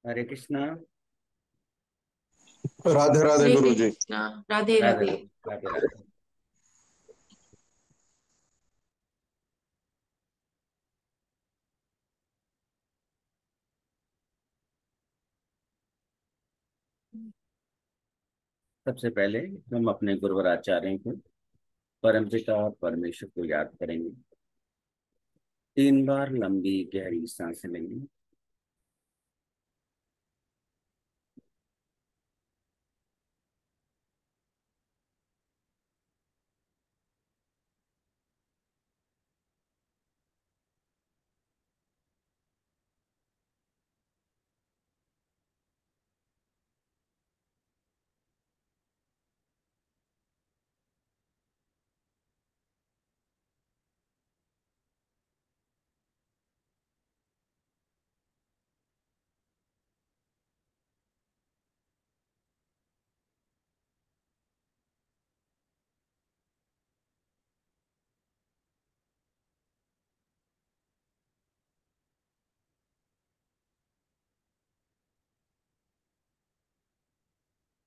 हरे कृष्णा। राधे राधे हरे गुरु जी। कृष्णा। राधे राधे राधे। राधे राधे राधे। सबसे पहले हम अपने गुरुवर आचार्य को, परम पिता परमेश्वर को याद करेंगे। 3 बार लंबी गहरी सांसें लेंगे।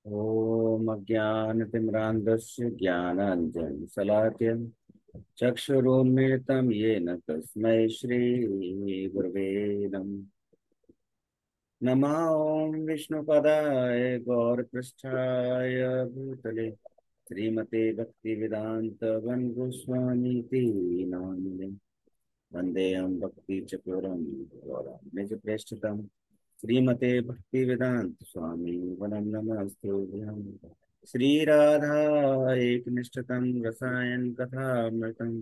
ओम अज्ञानतिमिरान्धस्य ज्ञानाञ्जनशलाकया चक्षुरुन्मीलितं येन तस्मै श्रीगुरवे नमः। नमः ओं विष्णुपदाय गौरपृष्ठाय भूतले श्रीमते भक्तिवेदांत गोस्वामीति नामिने। वन्देऽहं भक्तिचतुरं गौरं निजप्रेष्ठितं श्रीमते भक्तिवेदांत स्वामी वनं नमस्तुभ्यं। श्रीराधा एकनिष्ठतं रसायन कथामृतं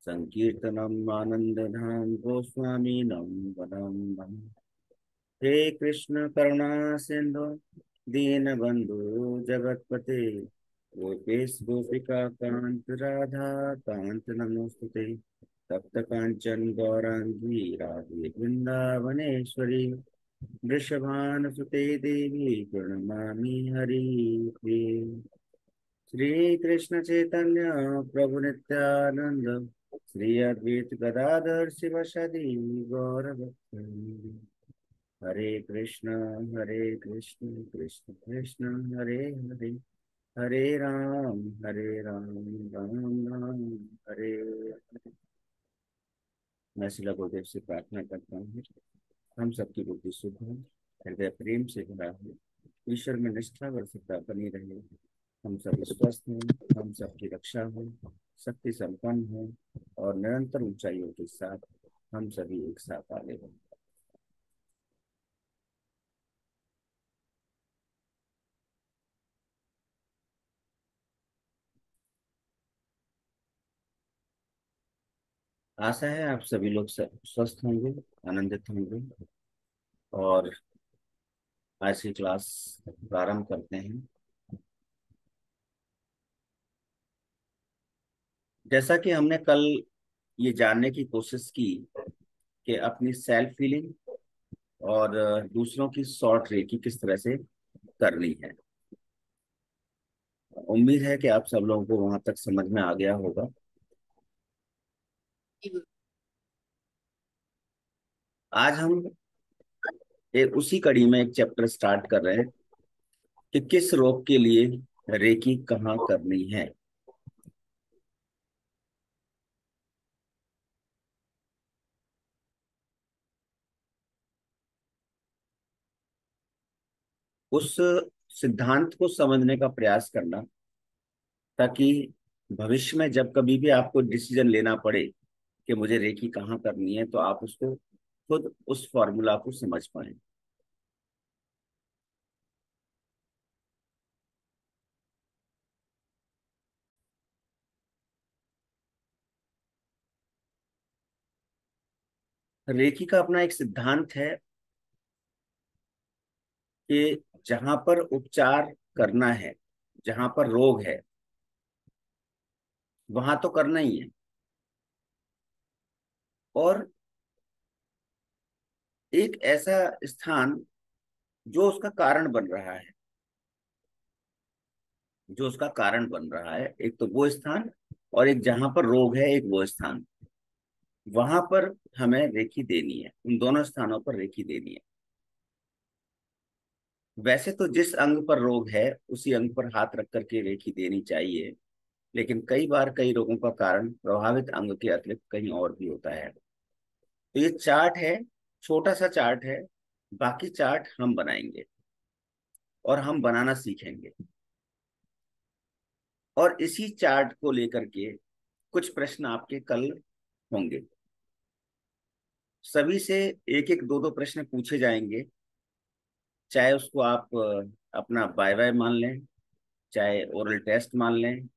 संकीर्तनम् आनन्दधाम गोस्वामी वनं नम। हे कृष्ण करुणा सिंधु दीनबंधु जगतपते गोपेश गोपिका कांत राधा कांत नमोस्तुते। तप्त कांचन गौरांगी राधे वृंदावनेश्वरी वृषभानुसुते देवी प्रणमामि हरि। श्री कृष्ण चैतन्य प्रभु नित्यानंद श्री अद्वैत गदाधर शिवसदि गौर भक्त। हरे कृष्ण कृष्ण कृष्ण हरे हरे हरे राम राम राम हरे हरे। मैं शिला गुरुदेव से प्रार्थना करता हूँ, हम सबकी बुद्धि शुद्ध हो, हृदय प्रेम से भरा हो, ईश्वर में निष्ठा व श्रद्धा बनी रहे, हम सभी स्वस्थ हों, हम सबकी रक्षा हो, शक्ति संपन्न हो और निरंतर ऊंचाइयों के साथ हम सभी एक साथ आगे बढ़ें। आशा है आप सभी लोग स्वस्थ होंगे, आनंदित होंगे और आज की क्लास प्रारंभ करते हैं। जैसा कि हमने कल ये जानने की कोशिश की कि अपनी सेल्फ फीलिंग और दूसरों की शॉर्ट रेकी किस तरह से करनी है, उम्मीद है कि आप सब लोगों को वहां तक समझ में आ गया होगा। आज हम उसी कड़ी में एक चैप्टर स्टार्ट कर रहे हैं कि किस रोग के लिए रेकी कहाँ करनी है। उस सिद्धांत को समझने का प्रयास करना, ताकि भविष्य में जब कभी भी आपको डिसीजन लेना पड़े कि मुझे रेकी कहाँ करनी है, तो आप उसको खुद उस फॉर्मूला को समझ पाए। रेकी का अपना एक सिद्धांत है कि जहां पर उपचार करना है, जहां पर रोग है, वहां तो करना ही है, और एक ऐसा स्थान जो उसका कारण बन रहा है, जो उसका कारण बन रहा है, एक तो वो स्थान, और एक जहां पर रोग है एक वो स्थान, वहां पर हमें रेकी देनी है, उन दोनों स्थानों पर रेकी देनी है। वैसे तो जिस अंग पर रोग है उसी अंग पर हाथ रख करके रेखी देनी चाहिए, लेकिन कई बार कई रोगों का कारण प्रभावित अंग के अतिरिक्त कहीं और भी होता है। तो ये चार्ट है, छोटा सा चार्ट है, बाकी चार्ट हम बनाएंगे और हम बनाना सीखेंगे। और इसी चार्ट को लेकर के कुछ प्रश्न आपके कल होंगे। सभी से एक एक दो दो प्रश्न पूछे जाएंगे, चाहे उसको आप अपना बाय बाय मान लें, चाहे ओरल टेस्ट मान लें।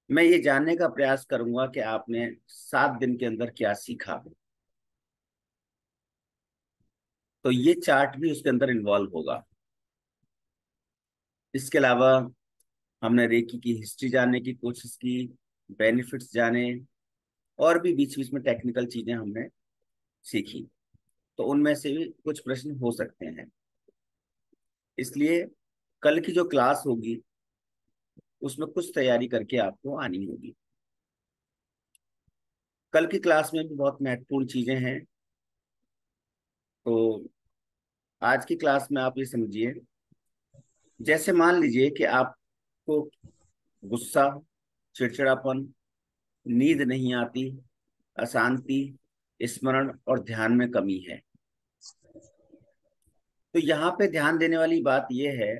मैं ये जानने का प्रयास करूंगा कि आपने 7 दिन के अंदर क्या सीखा। तो ये चार्ट भी उसके अंदर इन्वॉल्व होगा। इसके अलावा हमने रेकी की हिस्ट्री जानने की कोशिश की, बेनिफिट्स जाने, और भी बीच बीच में टेक्निकल चीजें हमने सीखी। तो उनमें से भी कुछ प्रश्न हो सकते हैं। इसलिए कल की जो क्लास होगी उसमें कुछ तैयारी करके आपको आनी होगी। कल की क्लास में भी बहुत महत्वपूर्ण चीजें हैं। तो आज की क्लास में आप ये समझिए, जैसे मान लीजिए कि आपको गुस्सा, चिड़चिड़ापन, नींद नहीं आती, अशांति, स्मरण और ध्यान में कमी है। तो यहाँ पे ध्यान देने वाली बात यह है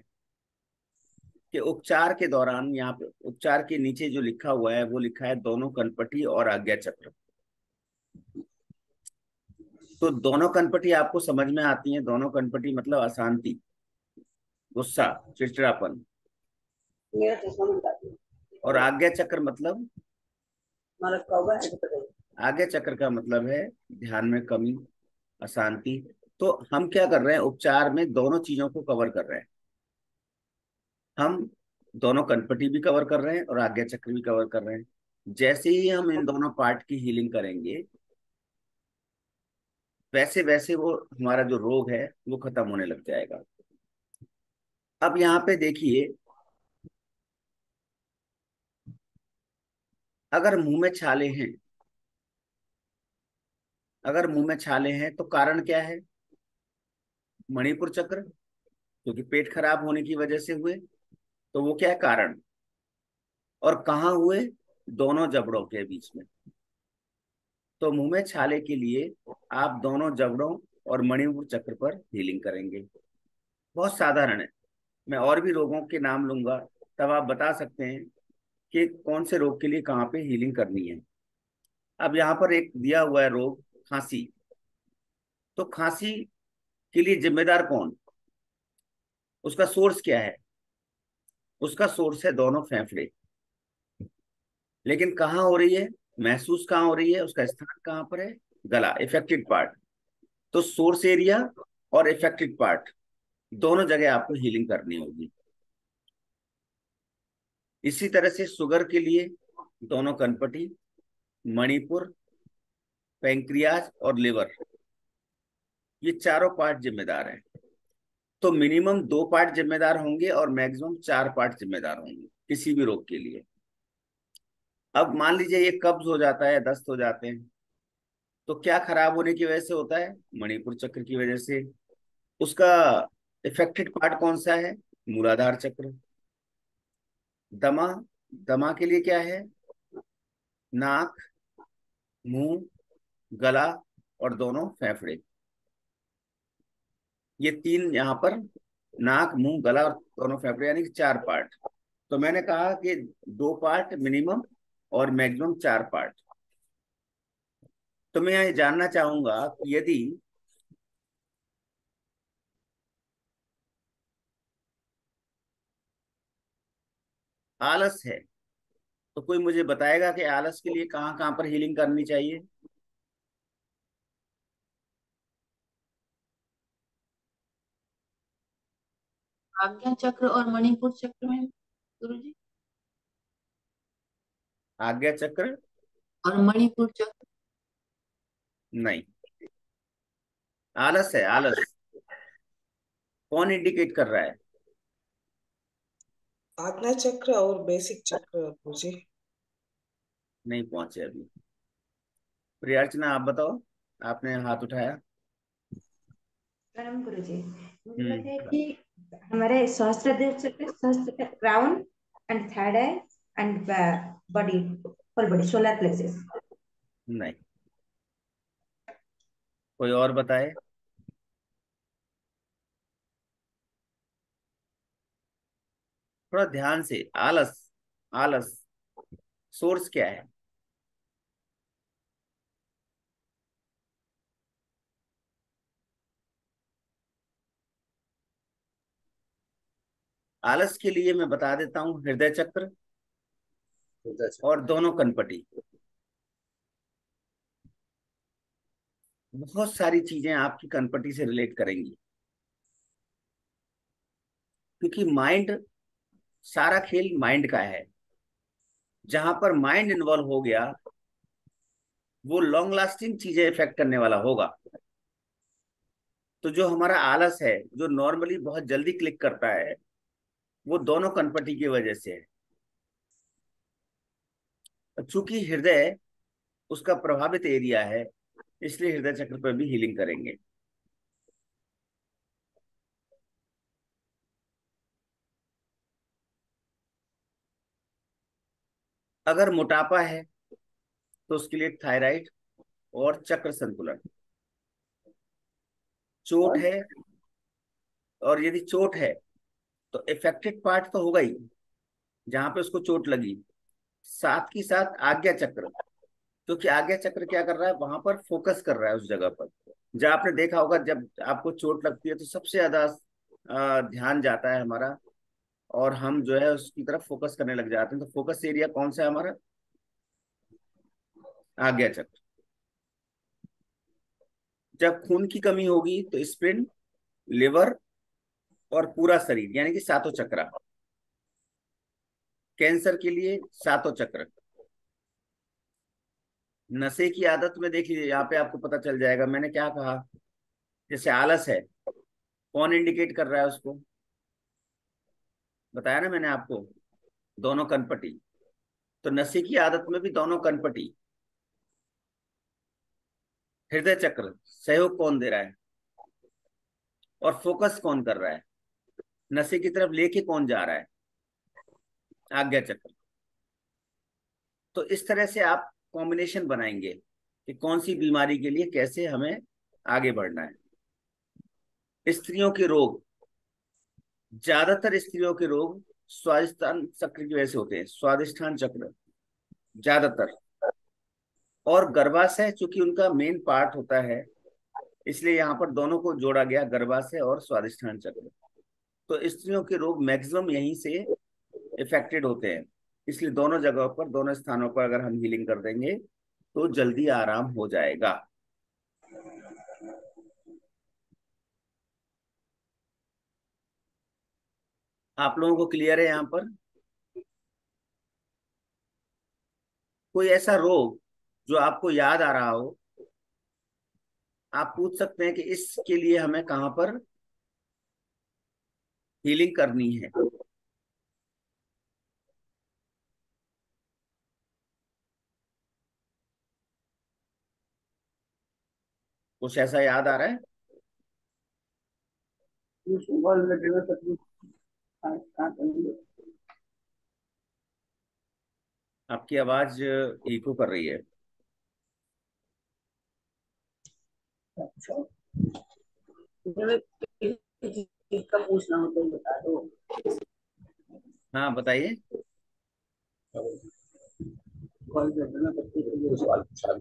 कि उपचार के दौरान, यहाँ पे उपचार के नीचे जो लिखा हुआ है वो लिखा है दोनों कनपटी और आज्ञा चक्र। तो दोनों कनपटी आपको समझ में आती हैं। दोनों कनपटी मतलब अशांति, गुस्सा, चिड़चिड़ापन। मेरा चश्मा मिटा दो। और आज्ञा चक्र मतलब, हमारा कौवा है तो बताइए। आज्ञा चक्र का मतलब है ध्यान में कमी, अशांति। तो हम क्या कर रहे हैं, उपचार में दोनों चीजों को कवर कर रहे हैं। हम दोनों कनपटी भी कवर कर रहे हैं और आज्ञा चक्र भी कवर कर रहे हैं। जैसे ही हम इन दोनों पार्ट की हीलिंग करेंगे, वैसे वैसे वो हमारा जो रोग है वो खत्म होने लग जाएगा। अब यहाँ पे देखिए, अगर मुंह में छाले हैं, अगर मुंह में छाले हैं तो कारण क्या है? मणिपुर चक्र, क्योंकि पेट खराब होने की वजह से हुए। तो वो क्या है कारण? और कहाँ हुए? दोनों जबड़ों के बीच में। तो मुंह में छाले के लिए आप दोनों जबड़ों और मणिपुर चक्र पर हीलिंग करेंगे। बहुत साधारण है। मैं और भी रोगों के नाम लूंगा, तब आप बता सकते हैं कि कौन से रोग के लिए कहाँ पे हीलिंग करनी है। अब यहाँ पर एक दिया हुआ है रोग, खांसी। तो खांसी के लिए जिम्मेदार कौन? उसका सोर्स क्या है? उसका सोर्स है दोनों फेफड़े। लेकिन कहाँ हो रही है, महसूस कहाँ हो रही है, उसका स्थान कहाँ पर है? गला, इफेक्टेड पार्ट। तो सोर्स एरिया और इफेक्टेड पार्ट दोनों जगह आपको हीलिंग करनी होगी। इसी तरह से शुगर के लिए दोनों कनपटी, मणिपुर, पेंक्रियाज और लिवर, ये चारों पार्ट जिम्मेदार हैं। तो मिनिमम 2 पार्ट जिम्मेदार होंगे और मैक्सिमम 4 पार्ट जिम्मेदार होंगे किसी भी रोग के लिए। अब मान लीजिए ये कब्ज हो जाता है, दस्त हो जाते हैं, तो क्या खराब होने की वजह से होता है? मणिपुर चक्र की वजह से। उसका इफेक्टेड पार्ट कौन सा है? मूलाधार चक्र। दमा, दमा के लिए क्या है? नाक, मुंह, गला और दोनों फेफड़े। ये तीन यहाँ पर, नाक, मुंह, गला और दोनों फेफड़े, यानी कि 4 पार्ट। तो मैंने कहा कि 2 पार्ट मिनिमम और मैक्सिमम 4 पार्ट। तो मैं ये जानना चाहूंगा कि यदि आलस है तो कोई मुझे बताएगा कि आलस के लिए कहाँ कहाँ पर हीलिंग करनी चाहिए? आज्ञा चक्र और मणिपुर चक्र में गुरु जी। आज्ञा चक्र? और मणिपुर चक्र। नहीं, आलस है, आलस। कौन इंडिकेट कर रहा है? आज्ञा चक्र और बेसिक चक्र गुरुजी। नहीं पहुंचे अभी। प्रियर्चना आप बताओ, आपने हाथ उठाया। प्रणाम गुरुजी। मुझे लगता है हम्म। कि हमारे सहस्त्र crown and third I and body, full body, solar plexus. नहीं, कोई और बताए। थोड़ा ध्यान से। आलस, आलस सोर्स क्या है? आलस के लिए मैं बता देता हूँ, हृदय चक्र और दोनों कनपटी। बहुत सारी चीजें आपकी कनपटी से रिलेट करेंगी, क्योंकि माइंड, सारा खेल माइंड का है। जहां पर माइंड इन्वॉल्व हो गया, वो लॉन्ग लास्टिंग चीजें इफेक्ट करने वाला होगा। तो जो हमारा आलस है, जो नॉर्मली बहुत जल्दी क्लिक करता है, वो दोनों कनपटी की वजह से है। चूंकि हृदय उसका प्रभावित एरिया है, इसलिए हृदय चक्र पर भी हीलिंग करेंगे। अगर मोटापा है तो उसके लिए थायराइड और चक्र संतुलन। चोट है, और यदि चोट है तो इफेक्टेड पार्ट तो होगा ही, जहां पे उसको चोट लगी, साथ ही साथ आज्ञा चक्र। क्योंकि आज्ञा चक्र क्या कर रहा है, वहां पर फोकस कर रहा है उस जगह पर। जब आपने देखा होगा, जब आपको चोट लगती है तो सबसे ज्यादा ध्यान जाता है हमारा, और हम जो है उसकी तरफ फोकस करने लग जाते हैं। तो फोकस एरिया कौन सा है हमारा? आज्ञा चक्र। जब खून की कमी होगी तो स्प्लीन, लिवर और पूरा शरीर, यानी कि सातों चक्र। कैंसर के लिए सातों चक्र। नशे की आदत में देख लीजिए, यहाँ पे आपको पता चल जाएगा मैंने क्या कहा। जैसे आलस है, कौन इंडिकेट कर रहा है उसको? बताया ना मैंने आपको, दोनों कनपटी। तो नशे की आदत में भी दोनों कनपटी। हृदय चक्र सहयोग कौन दे रहा है, और फोकस कौन कर रहा है, नशे की तरफ लेके कौन जा रहा है? आज्ञा चक्र। तो इस तरह से आप कॉम्बिनेशन बनाएंगे कि कौन सी बीमारी के लिए कैसे हमें आगे बढ़ना है। स्त्रियों के रोग, ज्यादातर स्त्रियों के रोग स्वादिष्ठान चक्र की वजह से होते हैं। स्वादिष्ठान चक्र ज्यादातर, और गर्भाशय चूंकि उनका मेन पार्ट होता है, इसलिए यहाँ पर दोनों को जोड़ा गया, गर्भाशय और स्वादिष्ठान चक्र। तो स्त्रियों के रोग मैक्सिमम यहीं से इफेक्टेड होते हैं। इसलिए दोनों जगहों पर, दोनों स्थानों पर अगर हम हीलिंग कर देंगे तो जल्दी आराम हो जाएगा। आप लोगों को क्लियर है यहाँ पर? कोई ऐसा रोग जो आपको याद आ रहा हो, आप पूछ सकते हैं कि इसके लिए हमें कहाँ पर हीलिंग करनी है। कुछ ऐसा याद आ रहा है? आपकी आवाज इको कर रही है। अच्छा, जब किसी चीज का पूछना हो तो बता दो। हाँ बताइए। कॉल कर देना, तब तक ये सवाल पूछा।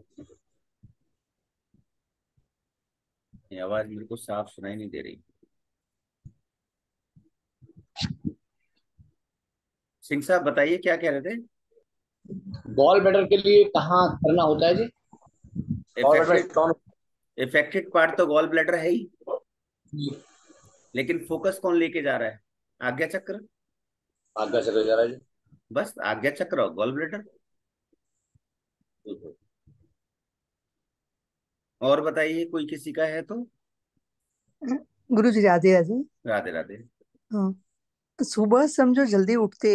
ये आवाज मेरे को साफ सुनाई नहीं दे रही। सिंह साहब बताइए, क्या कह रहे थे? गॉल ब्लैडर के लिए कहाँ करना होता है जी? गॉल ब्लैडर इफेक्टेड, कौन? इफेक्टेड पार्ट तो गॉल ब्लैडर है ही, लेकिन फोकस कौन लेके जा रहा है? आज्ञा चक्र। आज्ञा चक्र जा रहा है जी। बस आज्ञा चक्र और गॉल ब्लैडर। और बताइए, कोई किसी का है तो। गुरु जी राधे राधे। राधे राधे। हाँ, सुबह समझो जल्दी उठते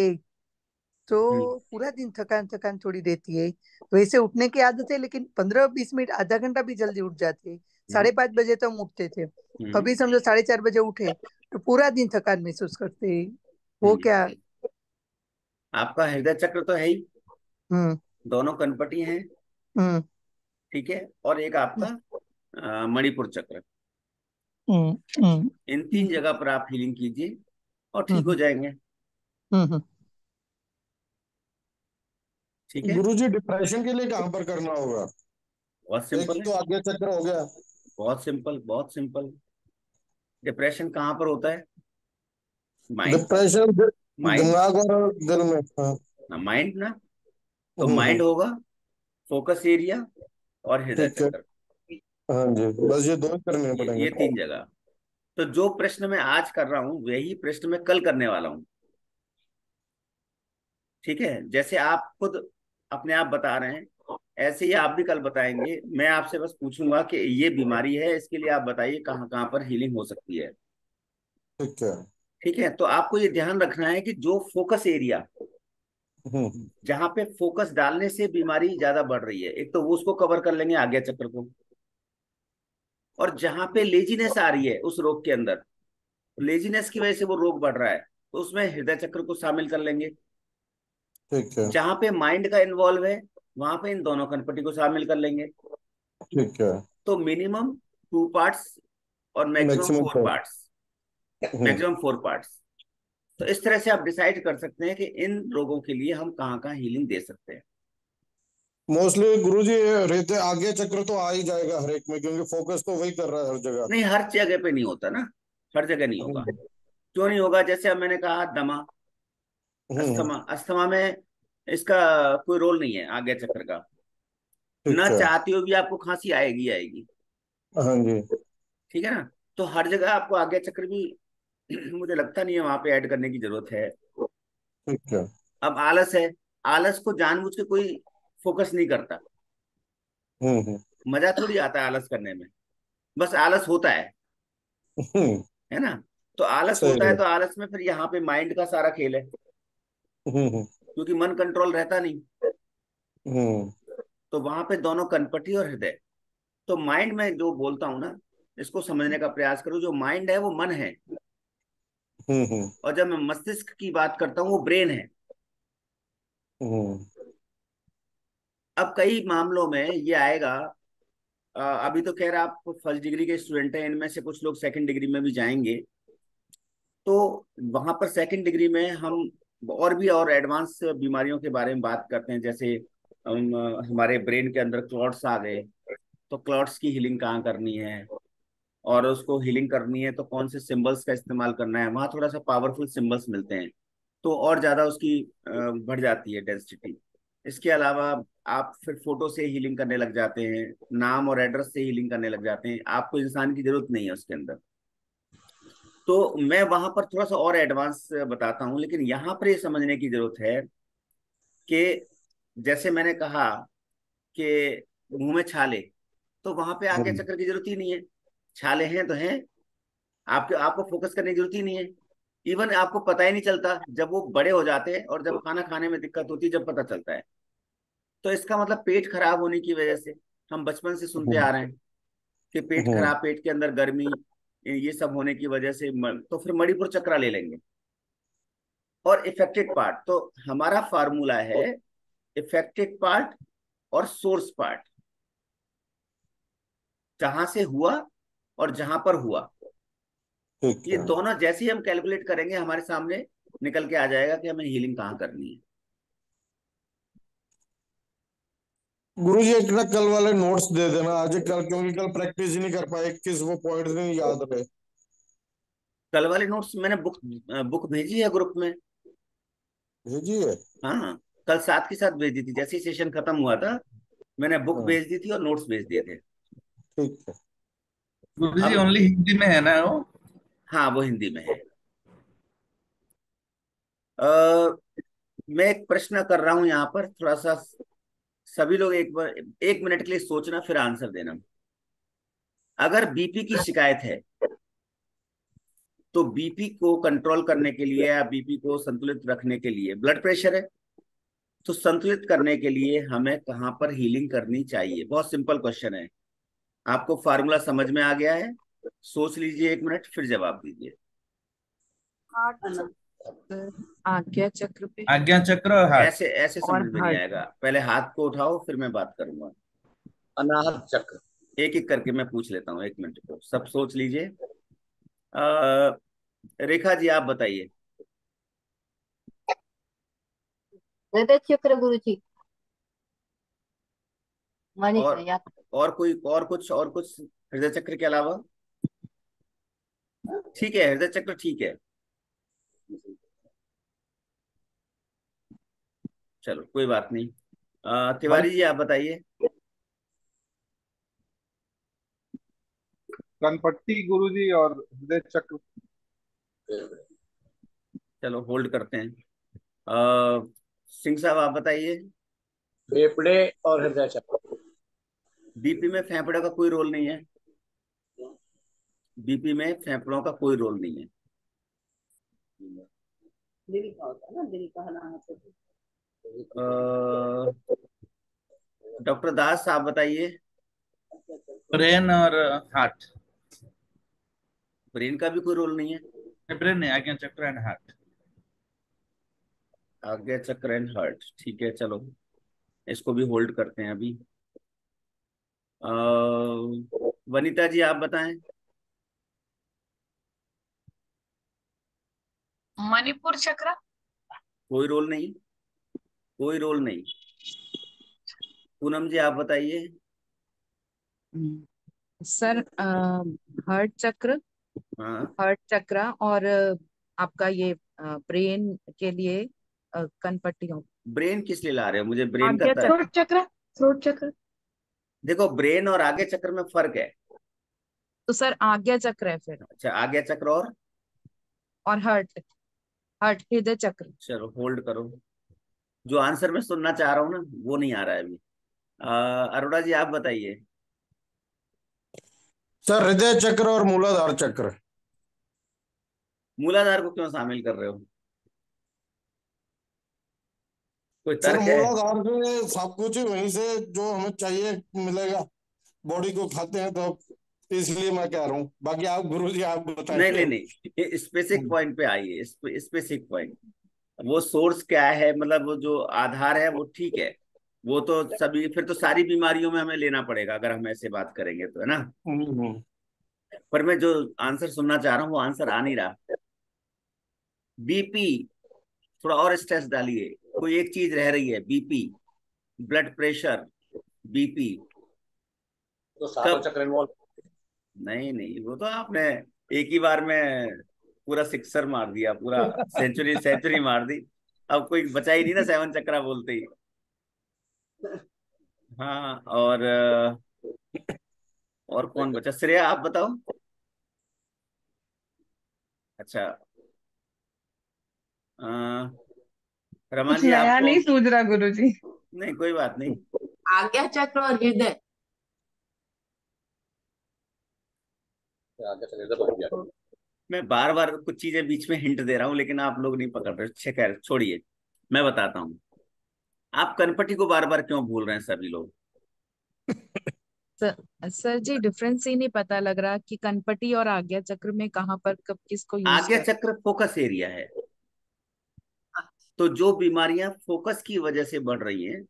तो पूरा दिन थकान थकान थोड़ी रहती है। वैसे उठने की आदत है, लेकिन 15-20 मिनट आधा घंटा भी जल्दी उठ जाते हैं। 5:30 बजे तो हम उठते थे। कभी समझो 4:30 बजे उठे तो पूरा दिन थकान महसूस करते हैं। वो क्या। आपका हृदय चक्र तो है ही, हम्म। दोनों कनपटी हैं, हम्म। ठीक है, और एक आपका मणिपुर चक्र। हम्म। हम्म। इन 3 जगह पर आप हीलिंग कीजिए और ठीक हो हम्म। जाएंगे। हम्म। ठीक है, गुरुजी डिप्रेशन के लिए कहाँ पर करना होगा? बहुत एक सिंपल है, तो आज्ञा चक्र हो गया। बहुत सिंपल, बहुत सिंपल। डिप्रेशन कहाँ पर होता है? माइंड, डिप्रेशन माइंड, दिमाग और दिल में। हाँ। माइंड ना। तो माइंड होगा, फोकस एरिया और हृदय ठीक है। चक्र। हाँ जी, बस ये दो ही करने ये पड़ेंगे। 3 जगह। तो जो प्रश्न मैं आज कर रहा हूं वही प्रश्न मैं कल करने वाला हूं। ठीक है, जैसे आप खुद अपने आप बता रहे हैं, ऐसे ही आप भी कल बताएंगे। मैं आपसे बस पूछूंगा कि ये बीमारी है, इसके लिए आप बताइए कहाँ कहाँ पर हीलिंग हो सकती है। ठीक है। ठीक है, तो आपको ये ध्यान रखना है कि जो फोकस एरिया, हम्म। जहां पे फोकस डालने से बीमारी ज्यादा बढ़ रही है, एक तो वो उसको कवर कर लेंगे, आज्ञा चक्र को। और जहां पे लेजीनेस आ रही है उस रोग के अंदर, लेजीनेस की वजह से वो रोग बढ़ रहा है, तो उसमें हृदय चक्र को शामिल कर लेंगे। ठीक है। जहां पे माइंड का इन्वॉल्व है वहां पे इन दोनों कनपटी को शामिल कर लेंगे। ठीक है। तो मिनिमम 2 पार्ट्स और maximum maximum 4 parts, hmm. Maximum 4 parts. तो इस तरह से आप डिसाइड कर सकते हैं कि इन रोगों के लिए हम कहाँ कहाँ हीलिंग दे सकते हैं। मोस्टली गुरुजी रहते आगे चक्र तो आ ही जाएगा हर एक में, क्योंकि फोकस तो वही कर रहा है हर जगह। नहीं, हर जगह पे नहीं होता ना, हर जगह नहीं होगा। हम्म। क्यों नहीं होगा? जैसे अब मैंने कहा दमा, हम्म। अस्थमा, अस्थमा में इसका कोई रोल नहीं है आज्ञा चक्र का। न ठीक है। चाहते हो भी आपको खांसी आएगी आएगी। हाँ जी। ठीक है ना? तो हर जगह आपको आज्ञा चक्र भी मुझे लगता नहीं है वहां पे ऐड करने की जरूरत है। ठीक है। अब आलस है, आलस को जानबूझ के कोई फोकस नहीं करता। हम्म। मजा थोड़ी आता है आलस करने में, बस आलस होता हम्म। है ना? तो आलस सही होता है, है। तो आलस में फिर यहाँ पे माइंड का सारा खेल है, हम्म। क्योंकि मन कंट्रोल रहता नहीं। हम्म। तो वहां पे दोनों कनपटी और हृदय। तो माइंड में जो बोलता हूं ना, इसको समझने का प्रयास करो। जो माइंड है वो मन है, हम्म। और जब मैं मस्तिष्क की बात करता हूँ वो ब्रेन है। हम्म। अब कई मामलों में ये आएगा। अभी तो खैर आप फर्स्ट डिग्री के स्टूडेंट हैं, इनमें से कुछ लोग सेकंड डिग्री में भी जाएंगे। तो वहां पर सेकंड डिग्री में हम और भी और एडवांस बीमारियों के बारे में बात करते हैं। जैसे हमारे ब्रेन के अंदर क्लॉट्स आ गए, तो क्लॉट्स की हीलिंग कहाँ करनी है, और उसको हीलिंग करनी है तो कौन से सिंबल्स का इस्तेमाल करना है। वहाँ थोड़ा सा पावरफुल सिंबल्स मिलते हैं, तो और ज्यादा उसकी बढ़ जाती है डेंसिटी। इसके अलावा आप फिर फोटो से हीलिंग करने लग जाते हैं, नाम और एड्रेस से हीलिंग करने लग जाते हैं, आपको इंसान की जरूरत नहीं है उसके अंदर। तो मैं वहां पर थोड़ा सा और एडवांस बताता हूँ, लेकिन यहाँ पर ये समझने की जरूरत है कि जैसे मैंने कहा कि मुंह में छाले, तो वहां पे आगे हम्म। चक्कर की जरूरत ही नहीं है। छाले हैं तो हैं, आपके आपको फोकस करने की जरूरत ही नहीं है। इवन आपको पता ही नहीं चलता, जब वो बड़े हो जाते हैं और जब खाना खाने में दिक्कत होती है जब पता चलता है। तो इसका मतलब पेट खराब होने की वजह से, हम बचपन से सुनते आ रहे हैं कि पेट हम्म। खराब, पेट के अंदर गर्मी, ये सब होने की वजह से तो फिर मणिपुर चक्रा ले लेंगे। और इफेक्टेड पार्ट, तो हमारा फार्मूला है इफेक्टेड पार्ट और सोर्स पार्ट, जहां से हुआ और जहां पर हुआ। ठीक ये है। दोनों जैसे ही हम कैलकुलेट करेंगे हमारे सामने निकल के आ जाएगा कि हमें हीलिंग कहाँ करनी है। गुरुजी एक ना कल वाले नोट्स दे देना आज, कल क्योंकि कल प्रैक्टिस ही नहीं कर पाए, किस वो पॉइंट नहीं याद रहे। कल वाले नोट्स मैंने बुक बुक भेजी है ग्रुप में। भेजिए। हाँ, कल साथ के साथ भेज दी थी, जैसे ही सेशन खत्म हुआ था मैंने बुक हाँ। भेज दी थी और नोट्स भेज दिए थे। ठीक है। गुरुजी अब ओनली हिंदी में है ना वो? हाँ, वो हिंदी में है। अ, मैं एक प्रश्न कर रहा हूं यहाँ पर, थोड़ा सा सभी लोग एक बार 1 मिनट के लिए सोचना, फिर आंसर देना। अगर बीपी की शिकायत है, तो बीपी को कंट्रोल करने के लिए या बीपी को संतुलित रखने के लिए, ब्लड प्रेशर है, तो संतुलित करने के लिए हमें कहाँ पर हीलिंग करनी चाहिए? बहुत सिंपल क्वेश्चन है। आपको फार्मूला समझ में आ गया है? सोच लीजिए 1 मिनट, फिर जवाब दीजिए। आज्ञा चक्र पे आज्ञा चक्र और हार्ट। ऐसे ऐसे और समझ में नहीं हार्ट। आएगा। पहले हाथ को उठाओ, फिर मैं बात करूंगा। अनाहत चक्र। एक एक करके मैं पूछ लेता हूँ, 1 मिनट को सब सोच लीजिए। अ, रेखा जी आप बताइए। हृदय चक्र गुरु जी। और या और कुछ हृदय चक्र के अलावा? ठीक है, हृदय चक्र ठीक है। चलो कोई बात नहीं। तिवारी जी आप बताइए। कनपट्टी गुरुजी और हृदय चक्र। चलो होल्ड करते हैं। सिंह साहब आप बताइए। फेफड़े और हृदय चक्र। बीपी में फेफड़े का कोई रोल नहीं है। बीपी में फेफड़ों का कोई रोल नहीं है। दिल का होता है ना, दिल का हलाना से। डॉक्टर दास आप बताइए। ब्रेन और हार्ट। ब्रेन का भी कोई रोल नहीं है। ब्रेन नहीं, आज्ञा चक्र एंड हार्ट। आज्ञा चक्र एंड हार्ट, ठीक है। चलो इसको भी होल्ड करते हैं अभी। वनीता जी आप बताएं। मणिपुर चक्र। कोई रोल नहीं, कोई रोल नहीं। पूनम जी आप बताइए। सर हार्ट चक्र। हाँ, हार्ट चक्र और आपका ये ब्रेन के लिए कनपट्टियों। ब्रेन किस लिए ला रहे हो? मुझे ब्रेन का आज्ञा थ्रोट चक्र। थ्रोट चक्र। देखो ब्रेन और आगे चक्र में फर्क है। तो सर आज्ञा चक्र है फिर। अच्छा, आगे चक्र और हार्ट। हार्ट हृदय चक्र। चलो होल्ड करो। जो आंसर मैं सुनना चाह रहा हूँ ना, वो नहीं आ रहा है अभी। अरोड़ा जी आप बताइए। सर हृदय चक्र और मूलाधार चक्र। मूलाधार को क्यों शामिल कर रहे हो? कोई सर तर्क है? मूलाधार से सब कुछ वहीं से जो हमें चाहिए मिलेगा, बॉडी को खाते हैं तो, इसलिए मैं कह रहा हूँ। बाकी आप गुरु जी आप नहीं नहीं बताइए। नहीं, स्पेसिफिक पॉइंट पे आइए। स्पेसिफिक पॉइंट, वो सोर्स क्या है, मतलब वो जो आधार है वो ठीक है। वो तो सभी, फिर तो सारी बीमारियों में हमें लेना पड़ेगा अगर हम ऐसे बात करेंगे तो, है ना। हम्म। पर मैं जो आंसर सुनना चाह रहा हूँ वो आंसर आ नहीं रहा। बीपी, थोड़ा और स्ट्रेस डालिए। कोई एक चीज रह रही है, बीपी, ब्लड प्रेशर, बीपी। तो सातों कब? चक्र इन्वॉल्व। नहीं नहीं, वो तो आपने एक ही बार में पूरा सिक्सर मार दिया, पूरा सेंचुरी सेंचुरी मार दी। अब कोई बचा ही नहीं ना 7 चक्रा बोलते ही। हाँ, और कौन बचा? श्रेया आप बताओ। अच्छा, अ, रमा कुछ जी नया आपको? नहीं सूझ रहा गुरु जी। नहीं कोई बात नहीं। आज्ञा चक्र और हृदय। आगे चक्र इधर हो गया। मैं बार बार कुछ चीजें बीच में हिंट दे रहा हूँ, लेकिन आप लोग नहीं पकड़ रहे। अच्छा खैर छोड़िए, मैं बताता हूँ। आप कनपटी को बार बार क्यों भूल रहे हैं सभी लोग? सर जी डिफरेंस ही नहीं पता लग रहा कि कनपटी और आज्ञा चक्र में कहाँ पर कब किसको यूज आज्ञा कर। चक्र फोकस एरिया है। तो जो बीमारियां फोकस की वजह से बढ़ रही हैं,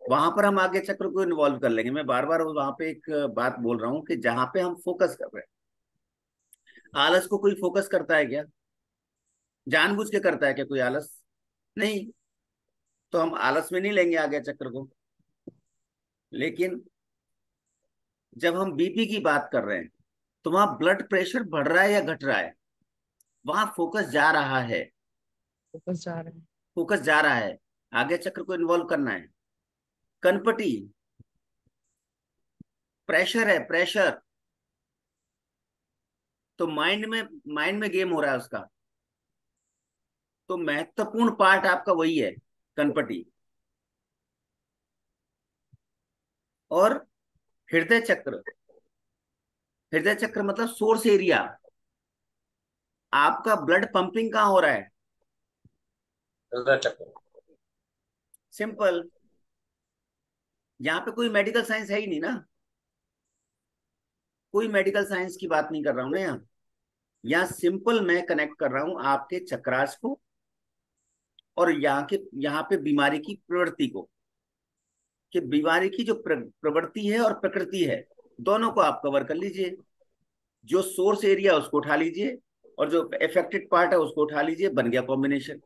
वहां पर हम आगे चक्र को इन्वॉल्व कर लेंगे। मैं बार बार वहां पे एक बात बोल रहा हूँ कि जहां पे हम फोकस कर रहे हैं। आलस को कोई फोकस करता है क्या? जानबूझ के करता है क्या कोई आलस? नहीं। तो हम आलस में नहीं लेंगे आगे चक्र को। लेकिन जब हम बीपी की बात कर रहे हैं, तो वहां ब्लड प्रेशर बढ़ रहा है या घट रहा है? वहां फोकस जा रहा है। फोकस जा रहे हैं। फोकस जा रहा है, आगे चक्र को इन्वॉल्व करना है। कनपटी प्रेशर है, प्रेशर। तो माइंड में गेम हो रहा है उसका। तो महत्वपूर्ण पार्ट आपका वही है, कनपटी। और हृदय चक्र, हृदय चक्र मतलब सोर्स एरिया। आपका ब्लड पंपिंग कहाँ हो रहा है? हृदय चक्र। सिंपल। यहाँ पे कोई मेडिकल साइंस है ही नहीं ना, कोई मेडिकल साइंस की बात नहीं कर रहा हूं ना यहाँ सिंपल मैं कनेक्ट कर रहा हूं आपके चक्रास को और यहाँ पे बीमारी की प्रवृत्ति को, कि बीमारी की जो प्रवृत्ति है और प्रकृति है दोनों को आप कवर कर लीजिए। जो सोर्स एरिया उसको उठा लीजिए और जो इफेक्टेड पार्ट है उसको उठा लीजिए, बन गया कॉम्बिनेशन।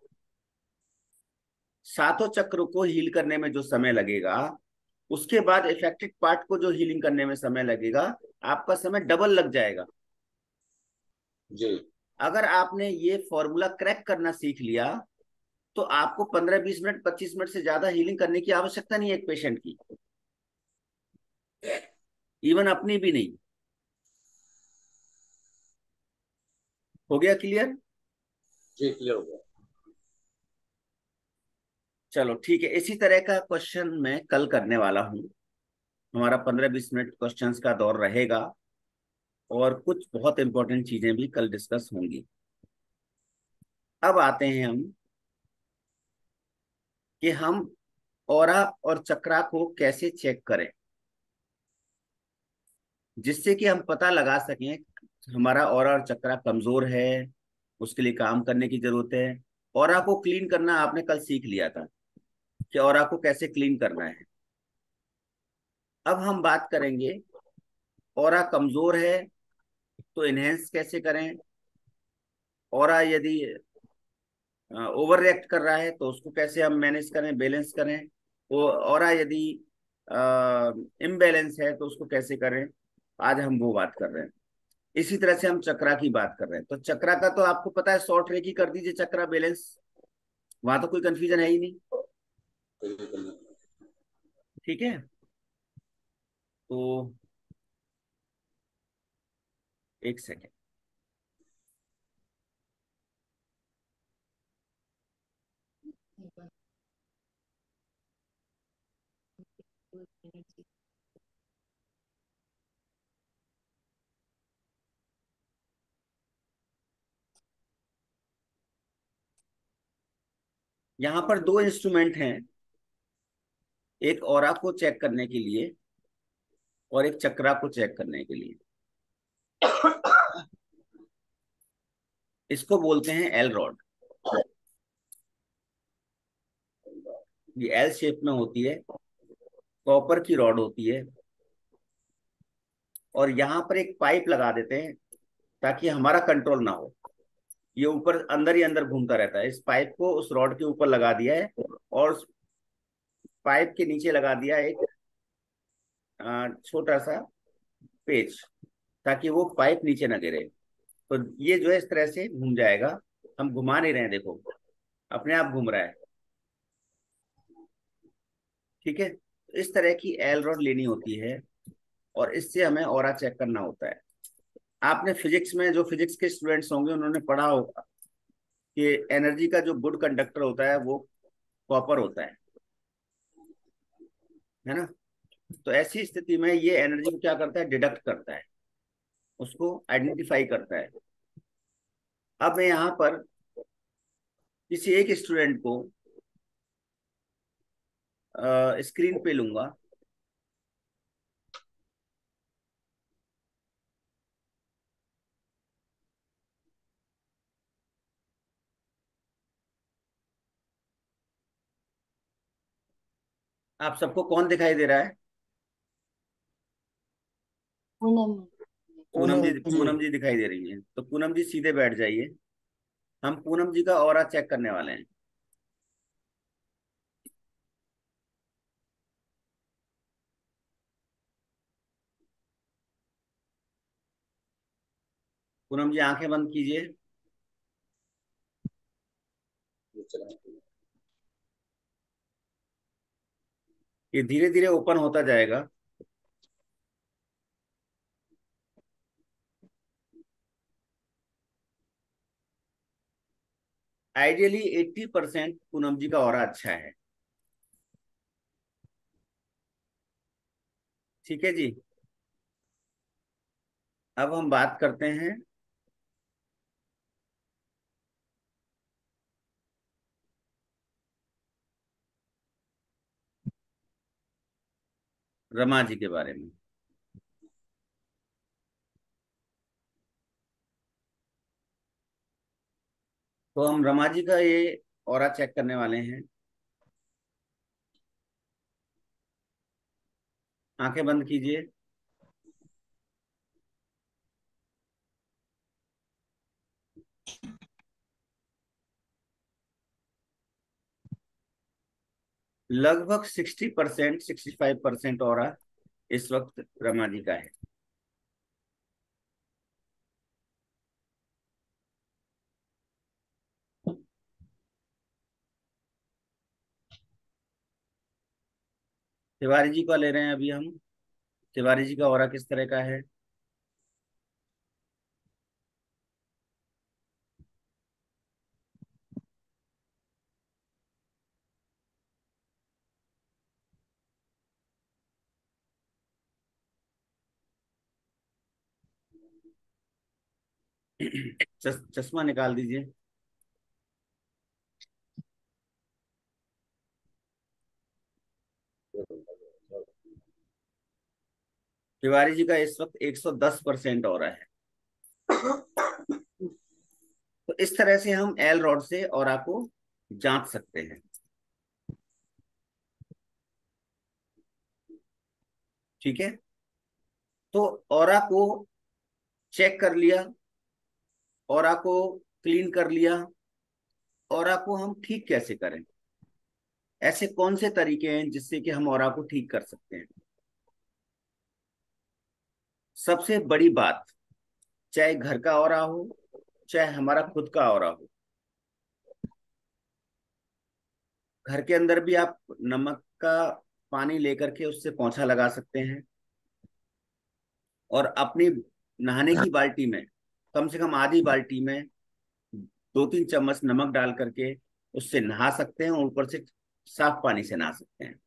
सातों चक्र को हील करने में जो समय लगेगा, उसके बाद इफेक्टेड पार्ट को जो हीलिंग करने में समय लगेगा, आपका समय डबल लग जाएगा जी। अगर आपने ये फॉर्मूला क्रैक करना सीख लिया तो आपको 15-20 मिनट 25 मिनट से ज्यादा हीलिंग करने की आवश्यकता नहीं है एक पेशेंट की, इवन अपनी भी नहीं। हो गया क्लियर? जी क्लियर हो गया। चलो ठीक है, इसी तरह का क्वेश्चन मैं कल करने वाला हूं। हमारा 15-20 मिनट क्वेश्चंस का दौर रहेगा और कुछ बहुत इंपॉर्टेंट चीजें भी कल डिस्कस होंगी। अब आते हैं हम कि हम ऑरा और चक्रा को कैसे चेक करें जिससे कि हम पता लगा सकें हमारा ऑरा और चक्रा कमजोर है, उसके लिए काम करने की जरूरत है। ऑरा को क्लीन करना आपने कल सीख लिया था कि ऑरा को कैसे क्लीन करना है। अब हम बात करेंगे ऑरा कमजोर है तो इनहेंस कैसे करें, ऑरा यदि ओवर रिएक्ट कर रहा है तो उसको कैसे हम मैनेज करें, बैलेंस करें, वो ऑरा यदि इम्बैलेंस है तो उसको कैसे करें। आज हम वो बात कर रहे हैं। इसी तरह से हम चक्रा की बात कर रहे हैं, तो चक्रा का तो आपको पता है, शॉर्ट रेखी कर दीजिए चक्रा बैलेंस, वहां तो कोई कंफ्यूजन है ही नहीं। ठीक है, तो एक सेकेंड। यहाँ पर दो इंस्ट्रूमेंट हैं, एक ऑरा को चेक करने के लिए और एक चक्रा को चेक करने के लिए। इसको बोलते हैं एल रॉड। ये एल शेप में होती है, कॉपर की रॉड होती है और यहाँ पर एक पाइप लगा देते हैं ताकि हमारा कंट्रोल ना हो। ये ऊपर अंदर ही अंदर घूमता रहता है। इस पाइप को उस रॉड के ऊपर लगा दिया है और उस पाइप के नीचे लगा दिया है एक छोटा सा पेच, ताकि वो पाइप नीचे न गिरे। तो ये जो है इस तरह से घूम जाएगा। हम घुमा नहीं रहे हैं, देखो अपने आप घूम रहा है। ठीक है, तो इस तरह की एल रॉड लेनी होती है और इससे हमें ऑरा चेक करना होता है। आपने फिजिक्स में, जो फिजिक्स के स्टूडेंट्स होंगे उन्होंने पढ़ा होगा कि एनर्जी का जो गुड कंडक्टर होता है वो कॉपर होता है ना। तो ऐसी स्थिति में ये एनर्जी को क्या करता है, डिडक्ट करता है, उसको आइडेंटिफाई करता है। अब मैं यहाँ पर किसी एक स्टूडेंट को स्क्रीन पे लूंगा। आप सबको कौन दिखाई दे रहा है? पूनम। पूनम जी दिखाई दे रही है। तो पूनम जी सीधे बैठ जाइए, हम पूनम जी का ऑरा चेक करने वाले हैं। पूनम जी आंखें बंद कीजिए। ये धीरे धीरे ओपन होता जाएगा। आइडियली 80% पूनम जी का ऑरा अच्छा है। ठीक है जी, अब हम बात करते हैं रमा जी के बारे में। तो हम रमा जी का ये ऑरा चेक करने वाले हैं। आंखें बंद कीजिए। लगभग 60%, 65% ऑरा इस वक्त रमा जी का है। तिवारी जी का ले रहे हैं अभी हम। तिवारी जी का ऑरा किस तरह का है? चश्मा निकाल दीजिए। तिवारी जी का इस वक्त 110% ऑरा है। तो इस तरह से हम एल रॉड से ऑरा को जांच सकते हैं। ठीक है, तो ऑरा को चेक कर लिया, ऑरा को क्लीन कर लिया। ऑरा को हम ठीक कैसे करें? ऐसे कौन से तरीके हैं जिससे कि हम ऑरा को ठीक कर सकते हैं? सबसे बड़ी बात, चाहे घर का ऑरा हो, चाहे हमारा खुद का ऑरा हो, घर के अंदर भी आप नमक का पानी लेकर के उससे पोंछा लगा सकते हैं, और अपनी नहाने की बाल्टी में कम से कम आधी बाल्टी में 2-3 चम्मच नमक डाल करके उससे नहा सकते हैं, और ऊपर से साफ पानी से नहा सकते हैं।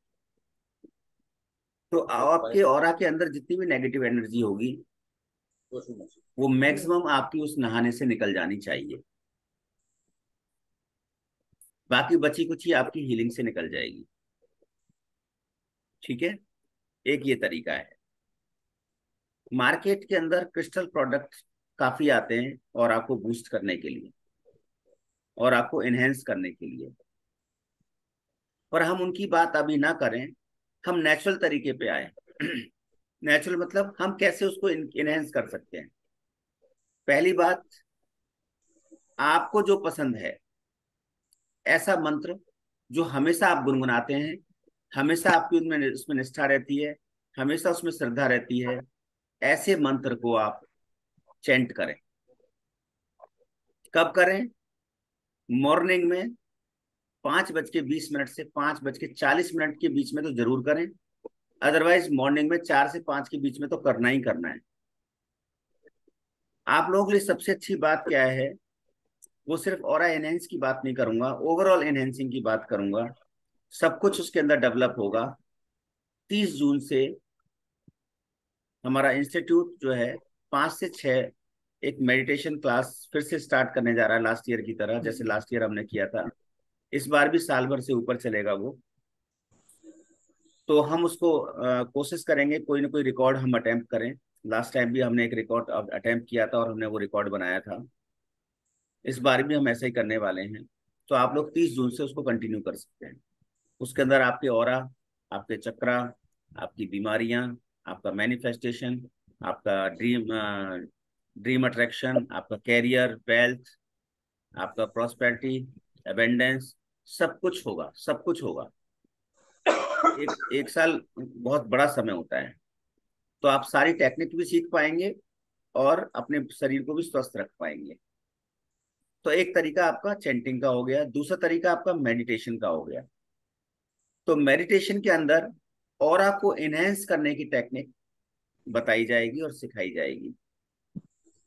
तो आपके ऑरा के अंदर जितनी भी नेगेटिव एनर्जी होगी वो मैक्सिमम आपकी उस नहाने से निकल जानी चाहिए। बाकी बची कुछ ही आपकी हीलिंग से निकल जाएगी। ठीक है, एक ये तरीका है। मार्केट के अंदर क्रिस्टल प्रोडक्ट काफी आते हैं और आपको बूस्ट करने के लिए और आपको एनहेंस करने के लिए, पर हम उनकी बात अभी ना करें। हम नेचुरल तरीके पे आए। नेचुरल मतलब हम कैसे उसको एनहेंस कर सकते हैं। पहली बात, आपको जो पसंद है ऐसा मंत्र जो हमेशा आप गुनगुनाते हैं, हमेशा आपकी उनमें उसमें निष्ठा रहती है, हमेशा उसमें श्रद्धा रहती है, ऐसे मंत्र को आप चैंट करें। कब करें? मॉर्निंग में 5:20 से 5:40 के बीच में तो जरूर करें। अदरवाइज मॉर्निंग में 4 से 5 के बीच में तो करना ही करना है। आप लोगों के लिए सबसे अच्छी बात क्या है, वो सिर्फ ऑरा एनहेंस की बात नहीं करूंगा, ओवरऑल एनहेंसिंग की बात करूंगा। सब कुछ उसके अंदर डेवलप होगा। 30 जून से हमारा इंस्टीट्यूट जो है 5 से 6 एक मेडिटेशन क्लास फिर से स्टार्ट करने जा रहा है, लास्ट ईयर की तरह। जैसे लास्ट ईयर हमने किया था, इस बार भी साल भर से ऊपर चलेगा वो। तो हम उसको कोशिश करेंगे कोई ना कोई रिकॉर्ड हम अटेम्प्ट करें। लास्ट टाइम भी हमने एक रिकॉर्ड अटेम्प्ट किया था और हमने वो रिकॉर्ड बनाया था। इस बार भी हम ऐसा ही करने वाले हैं। तो आप लोग 30 जून से उसको कंटिन्यू कर सकते हैं। उसके अंदर आपके ऑरा, आपके चक्रा, आपकी बीमारियां, आपका मैनिफेस्टेशन, आपका ड्रीम अट्रैक्शन, आपका कैरियर, वेल्थ, आपका प्रॉस्पेरिटी, एबेंडेंस, सब कुछ होगा, सब कुछ होगा। एक साल बहुत बड़ा समय होता है। तो आप सारी टेक्निक भी सीख पाएंगे और अपने शरीर को भी स्वस्थ रख पाएंगे। तो एक तरीका आपका चैंटिंग का हो गया, दूसरा तरीका आपका मेडिटेशन का हो गया। तो मेडिटेशन के अंदर ऑरा को एनहेंस करने की टेक्निक बताई जाएगी और सिखाई जाएगी।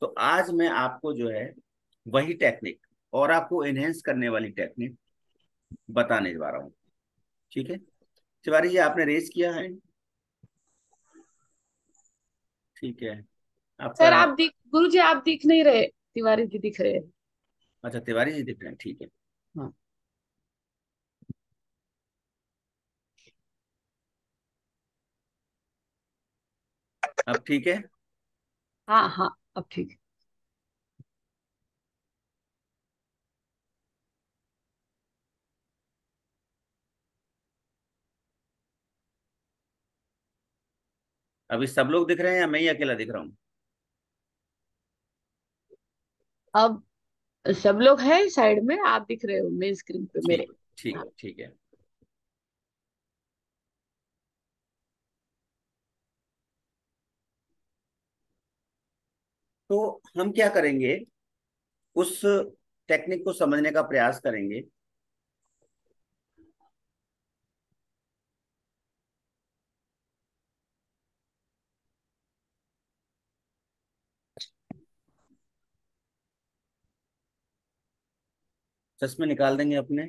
तो आज मैं आपको जो है वही टेक्निक, ऑरा को एनहेंस करने वाली टेक्निक बताने जा रहा हूँ। ठीक है, तिवारी जी आपने रेज किया है? ठीक है, सर आपका। आप दिख गुरु जी आप दिख नहीं रहे, तिवारी जी दिख रहे हैं। अच्छा, तिवारी जी दिख रहे हैं, ठीक है। हाँ। अब ठीक है। हाँ हाँ, अब ठीक है। अभी सब लोग दिख रहे हैं या मैं ही अकेला दिख रहा हूँ? अब सब लोग हैं साइड में, आप दिख रहे हो मेन स्क्रीन पे मेरे। ठीक ठीक हाँ। है ठीक है। तो हम क्या करेंगे, उस टेक्निक को समझने का प्रयास करेंगे। चश्मे निकाल देंगे अपने,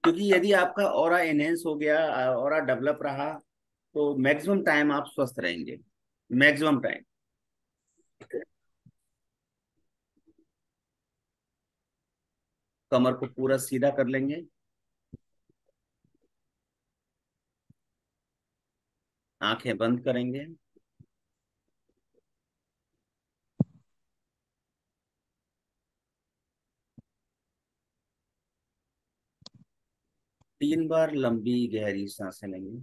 क्योंकि यदि आपका ऑरा एनहेंस हो गया, ऑरा डेवलप रहा, तो मैक्सिमम टाइम आप स्वस्थ रहेंगे। Maximum time. कमर को पूरा सीधा कर लेंगे। आंखें बंद करेंगे। तीन बार लंबी गहरी सांसें लेंगे।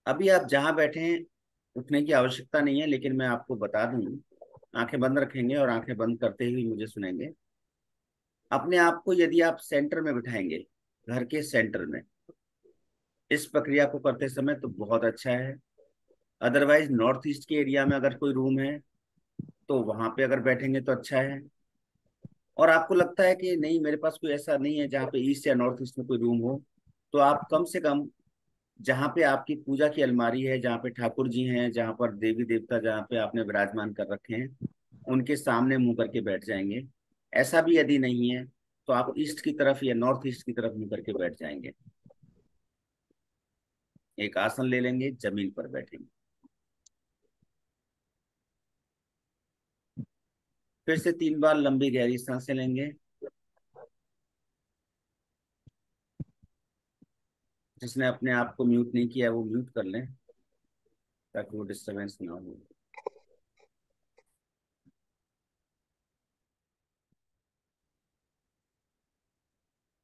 अभी आप जहां बैठे हैं उठने की आवश्यकता नहीं है, लेकिन मैं आपको बता दूं, आंखें बंद रखेंगे और आंखें बंद करते ही मुझे सुनेंगे। अपने आप को यदि आप सेंटर में बिठाएंगे, घर के सेंटर में, इस प्रक्रिया को करते समय तो बहुत अच्छा है। अदरवाइज नॉर्थ ईस्ट के एरिया में अगर कोई रूम है तो वहां पे अगर बैठेंगे तो अच्छा है। और आपको लगता है कि नहीं, मेरे पास कोई ऐसा नहीं है जहाँ पे ईस्ट या नॉर्थ ईस्ट में कोई रूम हो, तो आप कम से कम जहाँ पे आपकी पूजा की अलमारी है, जहाँ पे ठाकुर जी हैं, जहाँ पर देवी देवता जहाँ पे आपने विराजमान कर रखे हैं, उनके सामने मुंह करके बैठ जाएंगे। ऐसा भी यदि नहीं है तो आप ईस्ट की तरफ या नॉर्थ ईस्ट की तरफ मुंह करके बैठ जाएंगे। एक आसन ले लेंगे, जमीन पर बैठेंगे। फिर से तीन बार लंबी गहरी सांसें लेंगे। जिसने अपने आप को म्यूट नहीं किया वो म्यूट कर लें, ताकि वो डिस्टरबेंस ना हो।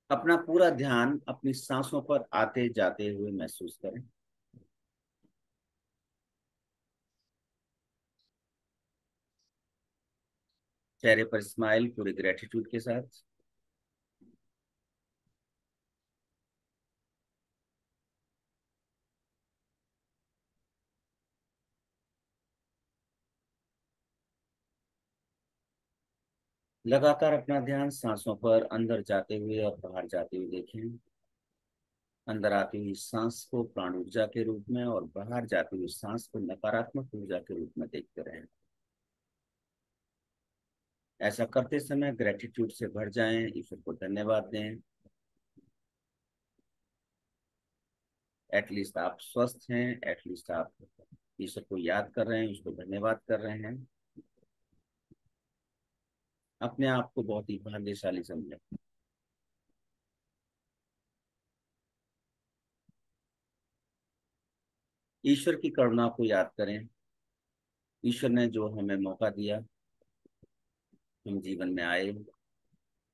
अपना पूरा ध्यान अपनी सांसों पर आते जाते हुए महसूस करें। चेहरे पर स्माइल पूरे ग्रेटिट्यूड के साथ। लगातार अपना ध्यान सांसों पर अंदर जाते हुए और बाहर जाते हुए देखें। अंदर आती हुई सांस को प्राण ऊर्जा के रूप में और बाहर जाती हुई सांस को नकारात्मक ऊर्जा के रूप में देखते रहें। ऐसा करते समय ग्रेटिट्यूड से भर जाएं, ईश्वर को धन्यवाद दें। एटलीस्ट आप स्वस्थ हैं, एटलीस्ट आप ईश्वर को याद कर रहे हैं, उसको धन्यवाद कर रहे हैं। अपने आप को बहुत ही भाग्यशाली समझें। ईश्वर की करुणा को याद करें। ईश्वर ने जो हमें मौका दिया, हम जीवन में आए,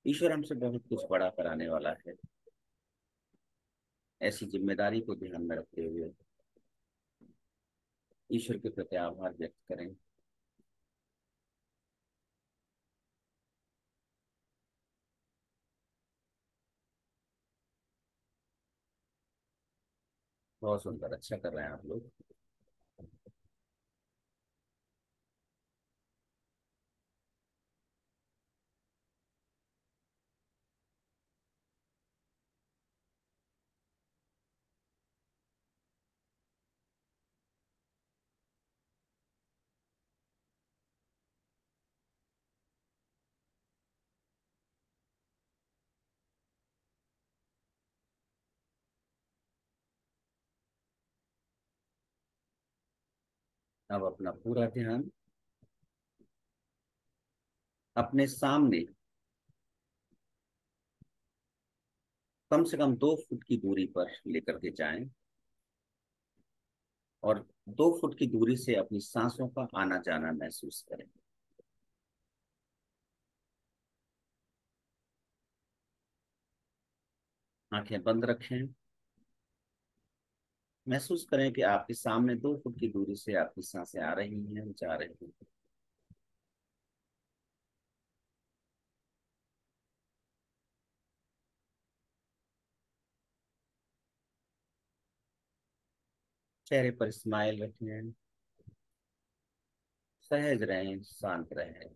ईश्वर हमसे बहुत कुछ बड़ा कराने वाला है। ऐसी जिम्मेदारी को ध्यान में रखते हुए ईश्वर के प्रति आभार व्यक्त करें। बहुत सुंदर, अच्छा कर रहे हैं आप लोग। अब अपना पूरा ध्यान अपने सामने कम से कम 2 फुट की दूरी पर लेकर के जाएं और 2 फुट की दूरी से अपनी सांसों का आना जाना महसूस करें। आंखें बंद रखें। महसूस करें कि आपके सामने 2 फुट की दूरी से आपकी सांसें आ रही हैं, जा रही हैं। चेहरे पर स्माइल रखें। सहज रहें, शांत रहें।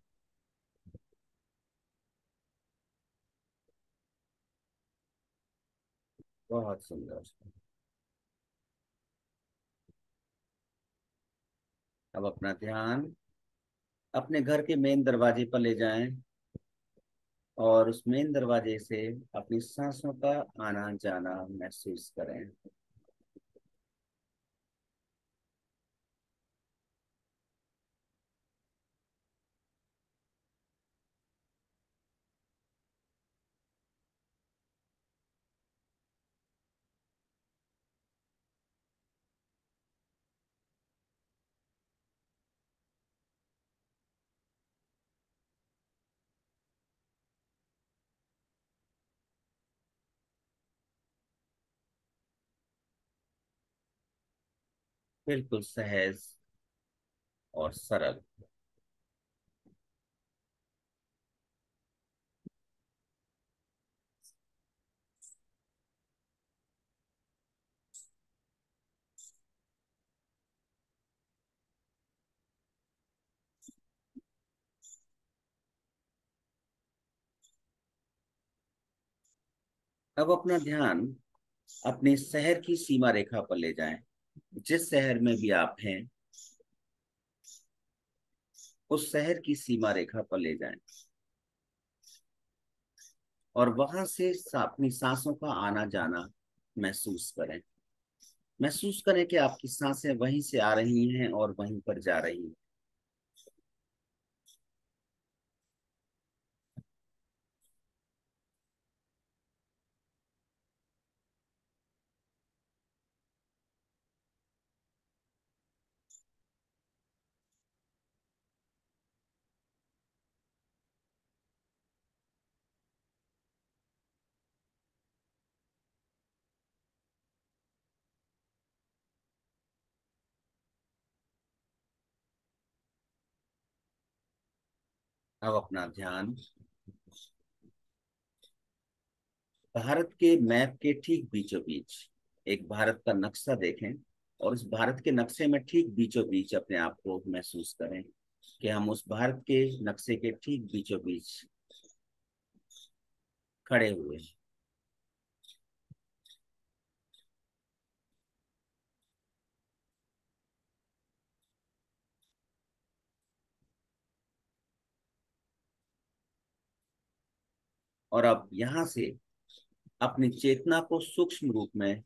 बहुत सुंदर। अब अपना ध्यान अपने घर के मेन दरवाजे पर ले जाएं और उस मेन दरवाजे से अपनी सांसों का आना जाना महसूस करें। बिल्कुल सहज और सरल। अब अपना ध्यान अपने शहर की सीमा रेखा पर ले जाएं। जिस शहर में भी आप हैं उस शहर की सीमा रेखा पर ले जाएं और वहां से अपनी सांसों का आना जाना महसूस करें। महसूस करें कि आपकी सांसें वहीं से आ रही हैं और वहीं पर जा रही हैं। अब अपना ध्यान भारत के मैप के ठीक बीचों बीच एक भारत का नक्शा देखें और उस भारत के नक्शे में ठीक बीचों बीच अपने आप को महसूस करें कि हम उस भारत के नक्शे के ठीक बीचों बीच खड़े हुए हैं। और अब यहाँ से अपनी चेतना को सूक्ष्म रूप में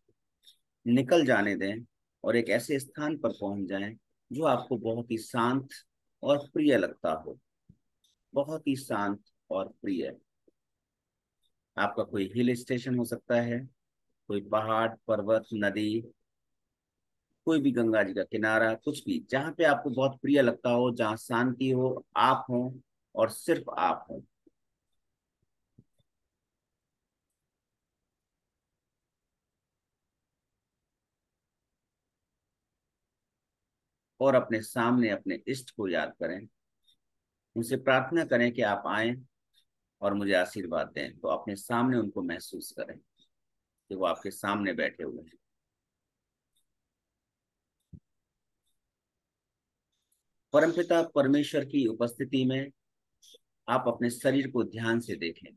निकल जाने दें और एक ऐसे स्थान पर पहुंच जाएं जो आपको बहुत ही शांत और प्रिय लगता हो। बहुत ही शांत और प्रिय। आपका कोई हिल स्टेशन हो सकता है, कोई पहाड़, पर्वत, नदी, कोई भी गंगा जी का किनारा, कुछ भी जहाँ पे आपको बहुत प्रिय लगता हो, जहाँ शांति हो, आप हो और सिर्फ आप हो। और अपने सामने अपने इष्ट को याद करें। उनसे प्रार्थना करें कि आप आएं और मुझे आशीर्वाद दें। तो अपने सामने उनको महसूस करें कि वो आपके सामने बैठे हुए हैं। परमपिता परमेश्वर की उपस्थिति में आप अपने शरीर को ध्यान से देखें।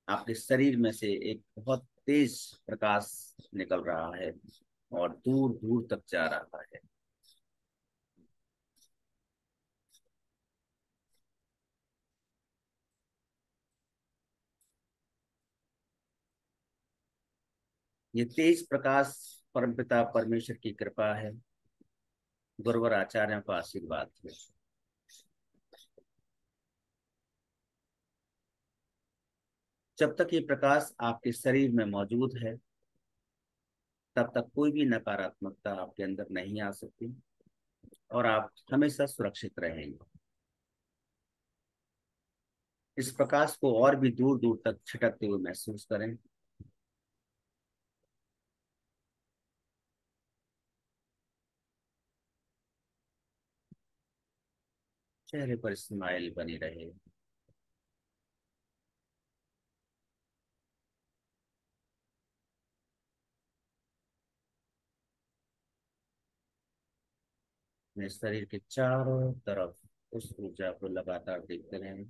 आपके शरीर में से एक बहुत तेज प्रकाश निकल रहा है और दूर दूर तक जा रहा है। ये तेज प्रकाश परमपिता परमेश्वर की कृपा है, गुरुवर आचार्यों का आशीर्वाद है। जब तक ये प्रकाश आपके शरीर में मौजूद है तब तक कोई भी नकारात्मकता आपके अंदर नहीं आ सकती और आप हमेशा सुरक्षित रहेंगे। इस प्रकाश को और भी दूर दूर तक छिटकते हुए महसूस करें। चेहरे पर स्माइल बनी रहे। अपने शरीर के चारों तरफ उस ऊर्जा को लगातार देखते रहें।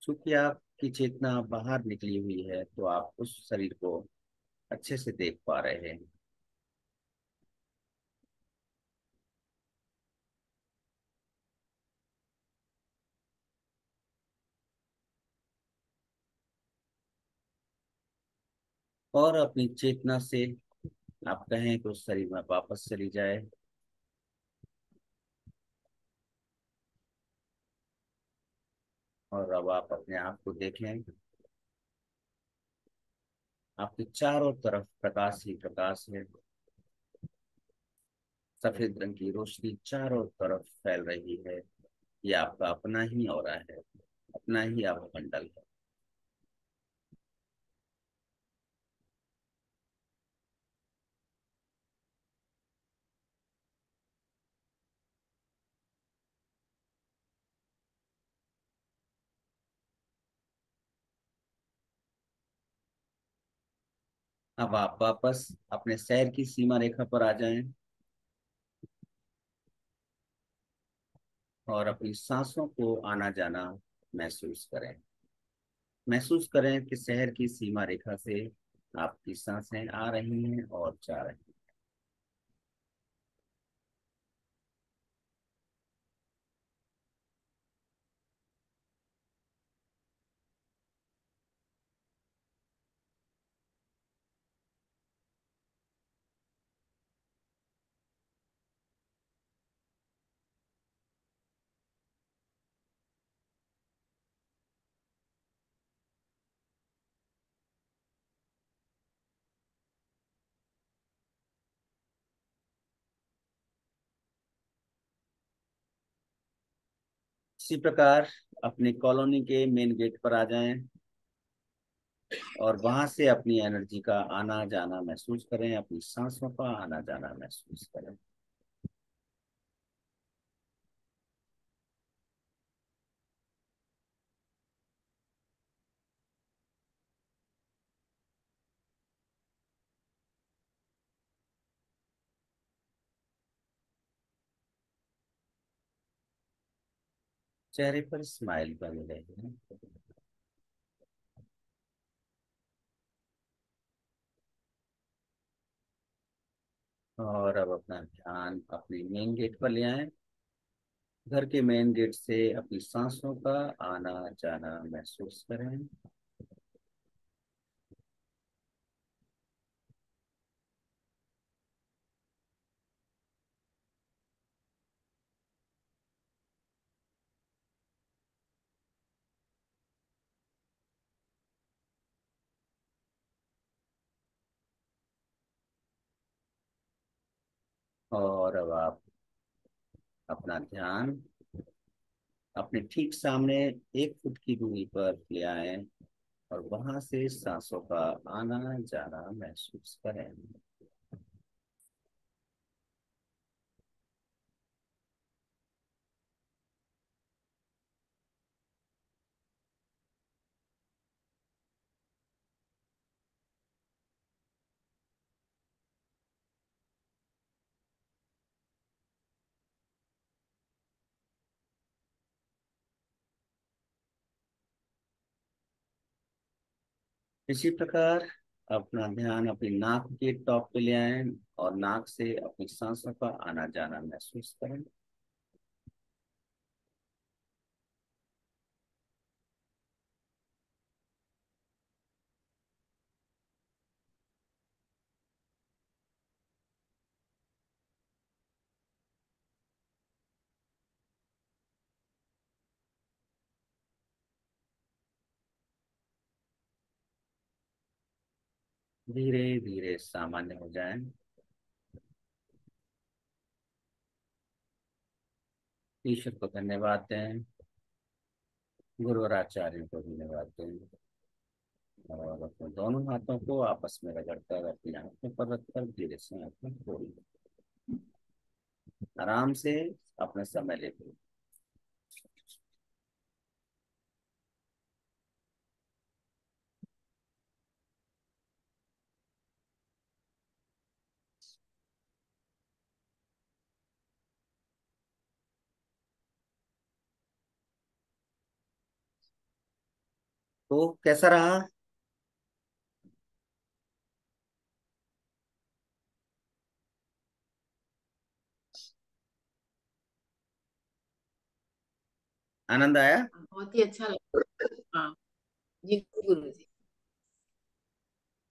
चूंकि आपकी चेतना बाहर निकली हुई है तो आप उस शरीर को अच्छे से देख पा रहे हैं। और अपनी चेतना से आप कहें कि उस शरीर में वापस चली जाए। और अब आप अपने आप को देखें। आपके चारों तरफ प्रकाश ही प्रकाश है। सफेद रंग की रोशनी चारों तरफ फैल रही है। ये आपका अपना ही ऑरा है, अपना ही आप मंडल है। अब आप वापस अपने शहर की सीमा रेखा पर आ जाएं और अपनी सांसों को आना जाना महसूस करें। महसूस करें कि शहर की सीमा रेखा से आपकी सांसें आ रही हैं और जा रही हैं। इसी प्रकार अपनी कॉलोनी के मेन गेट पर आ जाएं और वहां से अपनी एनर्जी का आना जाना महसूस करें, अपनी सांसों का आना जाना महसूस करें। चेहरे पर स्माइल बनी रहे। और अब अपना ध्यान अपने मेन गेट पर ले आए। घर के मेन गेट से अपनी सांसों का आना जाना महसूस करें। और अब आप अपना ध्यान अपने ठीक सामने 1 फुट की दूरी पर ले आए और वहां से सांसों का आना जाना महसूस करें। इसी प्रकार अपना ध्यान अपनी नाक के टॉप पे ले आए और नाक से अपनी सांसों का आना जाना महसूस करें। धीरे धीरे सामान्य हो जाएं। ईश्वर को धन्यवाद दें, गुरु और आचार्य को धन्यवाद दें, और अपने दोनों हाथों को आपस में रगड़कर अपनी आंखों पर रखकर धीरे से आंखें खोल दें। आराम से अपना समय लेते। तो कैसा रहा? आनंद आया? बहुत ही अच्छा लगा। हाँ जी गुरु जी।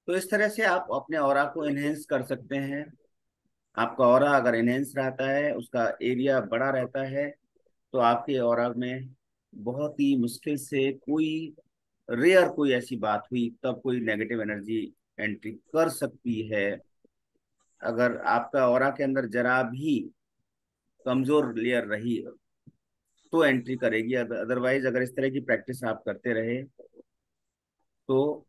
तो इस तरह से आप अपने ऑरा को एनहेंस कर सकते हैं। आपका ऑरा अगर एनहेंस रहता है, उसका एरिया बड़ा रहता है, तो आपके ऑरा में बहुत ही मुश्किल से कोई, रेयर कोई ऐसी बात हुई तब कोई नेगेटिव एनर्जी एंट्री कर सकती है। अगर आपका ऑरा के अंदर जरा भी कमजोर लेयर रही तो एंट्री करेगी। अदरवाइज अगर इस तरह की प्रैक्टिस आप करते रहे तो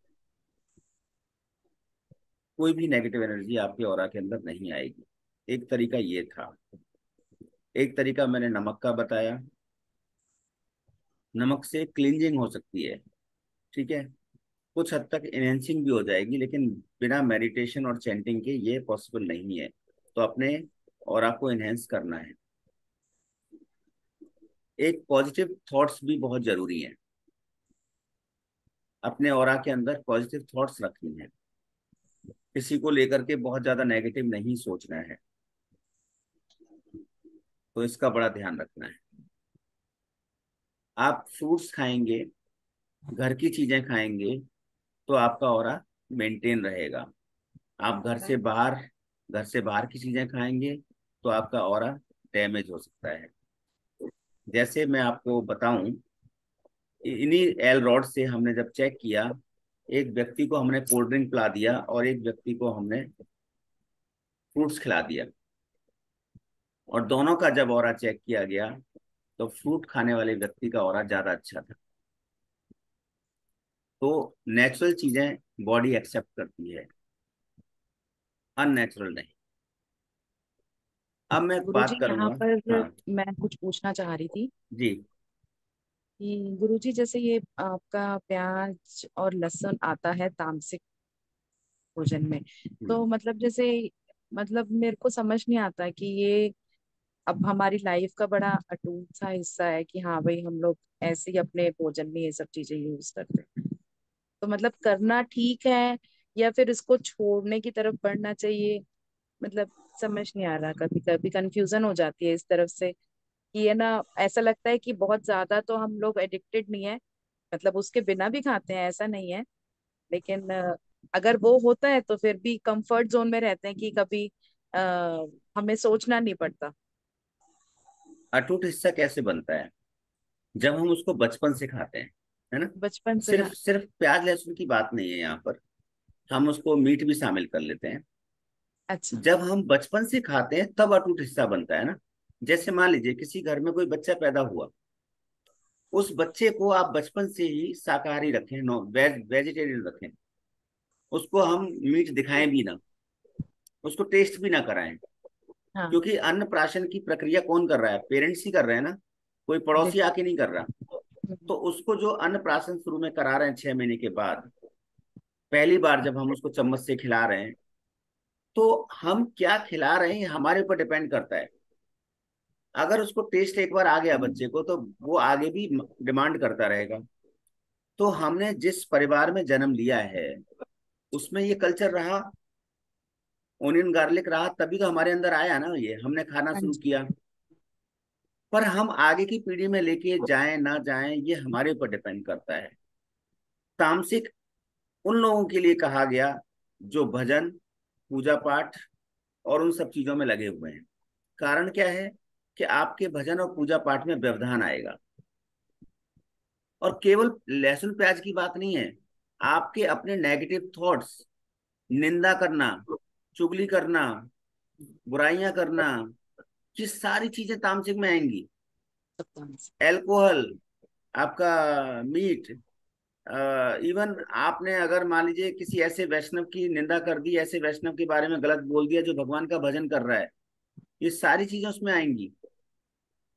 कोई भी नेगेटिव एनर्जी आपके ऑरा के अंदर नहीं आएगी। एक तरीका ये था। एक तरीका मैंने नमक का बताया। नमक से क्लींजिंग हो सकती है, ठीक है, कुछ हद तक एनहेंसिंग भी हो जाएगी, लेकिन बिना मेडिटेशन और चैंटिंग के ये पॉसिबल नहीं है। तो अपने ऑरा को एनहेंस करना है। एक पॉजिटिव थॉट्स भी बहुत जरूरी है। अपने ऑरा के अंदर पॉजिटिव थॉट्स रखनी है। किसी को लेकर के बहुत ज्यादा नेगेटिव नहीं सोचना है। तो इसका बड़ा ध्यान रखना है। आप फ्रूट्स खाएंगे, घर की चीजें खाएंगे, तो आपका ऑरा मेंटेन रहेगा। आप घर से बाहर की चीजें खाएंगे तो आपका ऑरा डैमेज हो सकता है। जैसे मैं आपको बताऊं, इन्हीं एल रॉड से हमने जब चेक किया, एक व्यक्ति को हमने कोल्ड ड्रिंक पिला दिया और एक व्यक्ति को हमने फ्रूट्स खिला दिया, और दोनों का जब ऑरा चेक किया गया तो फ्रूट खाने वाले व्यक्ति का ऑरा ज्यादा अच्छा था। तो नेचुरल चीजें बॉडी एक्सेप्ट करती है, अननेचुरल नहीं। अब मैं गुरुजी बात यहाँ करूंगा। पर हाँ मैं कुछ पूछना चाह रही थी जी। कि गुरुजी जैसे ये आपका प्याज और लहसुन आता है तामसिक भोजन में, तो मतलब जैसे मतलब मेरे को समझ नहीं आता कि ये अब हमारी लाइफ का बड़ा अटूट सा हिस्सा है कि हाँ भाई हम लोग ऐसे ही अपने भोजन में ये सब चीजें यूज करते हैं, तो मतलब करना ठीक है या फिर इसको छोड़ने की तरफ बढ़ना चाहिए? मतलब समझ नहीं आ रहा, कभी कभी कंफ्यूजन हो जाती है इस तरफ से कि ये ना, ऐसा लगता है कि बहुत ज्यादा तो हम लोग एडिक्टेड नहीं है, मतलब उसके बिना भी खाते हैं ऐसा नहीं है, लेकिन अगर वो होता है तो फिर भी कंफर्ट जोन में रहते हैं कि कभी हमें सोचना नहीं पड़ता। अटूट हिस्सा कैसे बनता है? जब हम उसको बचपन से खाते हैं, है ना। बचपन से सिर्फ सिर्फ प्याज लहसुन की बात नहीं है यहाँ पर, हम उसको मीट भी शामिल कर लेते हैं। अच्छा। जब हम बचपन से खाते हैं तब अटूट हिस्सा बनता है ना। जैसे मान लीजिए किसी घर में कोई बच्चा पैदा हुआ, उस बच्चे को आप बचपन से ही शाकाहारी रखें, नो वेजिटेरियन रखें, उसको हम मीट दिखाएं भी ना, उसको टेस्ट भी ना कराएं, हाँ क्योंकि अन्न प्राशन की प्रक्रिया कौन कर रहा है? पेरेंट्स ही कर रहे हैं ना, कोई पड़ोसी बिल्कुल। आके नहीं कर रहा। तो उसको जो अन्न प्राशन शुरू में करा रहे हैं 6 महीने के बाद, पहली बार जब हम उसको चम्मच से खिला रहे हैं, तो हम क्या खिला रहे हैं हमारे ऊपर डिपेंड करता है। अगर उसको टेस्ट एक बार आ गया बच्चे को, तो वो आगे भी डिमांड करता रहेगा। तो हमने जिस परिवार में जन्म लिया है उसमें ये कल्चर रहा, ओनियन गार्लिक रहा, तभी तो हमारे अंदर आया ना, ये हमने खाना हाँ शुरू जी। किया। पर हम आगे की पीढ़ी में लेके जाएं ना जाएं, ये हमारे ऊपर डिपेंड करता है। तामसिक उन लोगों के लिए कहा गया जो भजन, पूजा पाठ और उन सब चीजों में लगे हुए हैं। कारण क्या है कि आपके भजन और पूजा पाठ में व्यवधान आएगा। और केवल लहसुन प्याज की बात नहीं है, आपके अपने नेगेटिव थॉट्स, निंदा करना, चुगली करना, बुराइयां करना, ये सारी चीजें तामसिक में आएंगी। एल्कोहल, आपका मीट, इवन आपने अगर मान लीजिए किसी ऐसे वैष्णव की निंदा कर दी, ऐसे वैष्णव के बारे में गलत बोल दिया जो भगवान का भजन कर रहा है, ये सारी चीजें उसमें आएंगी।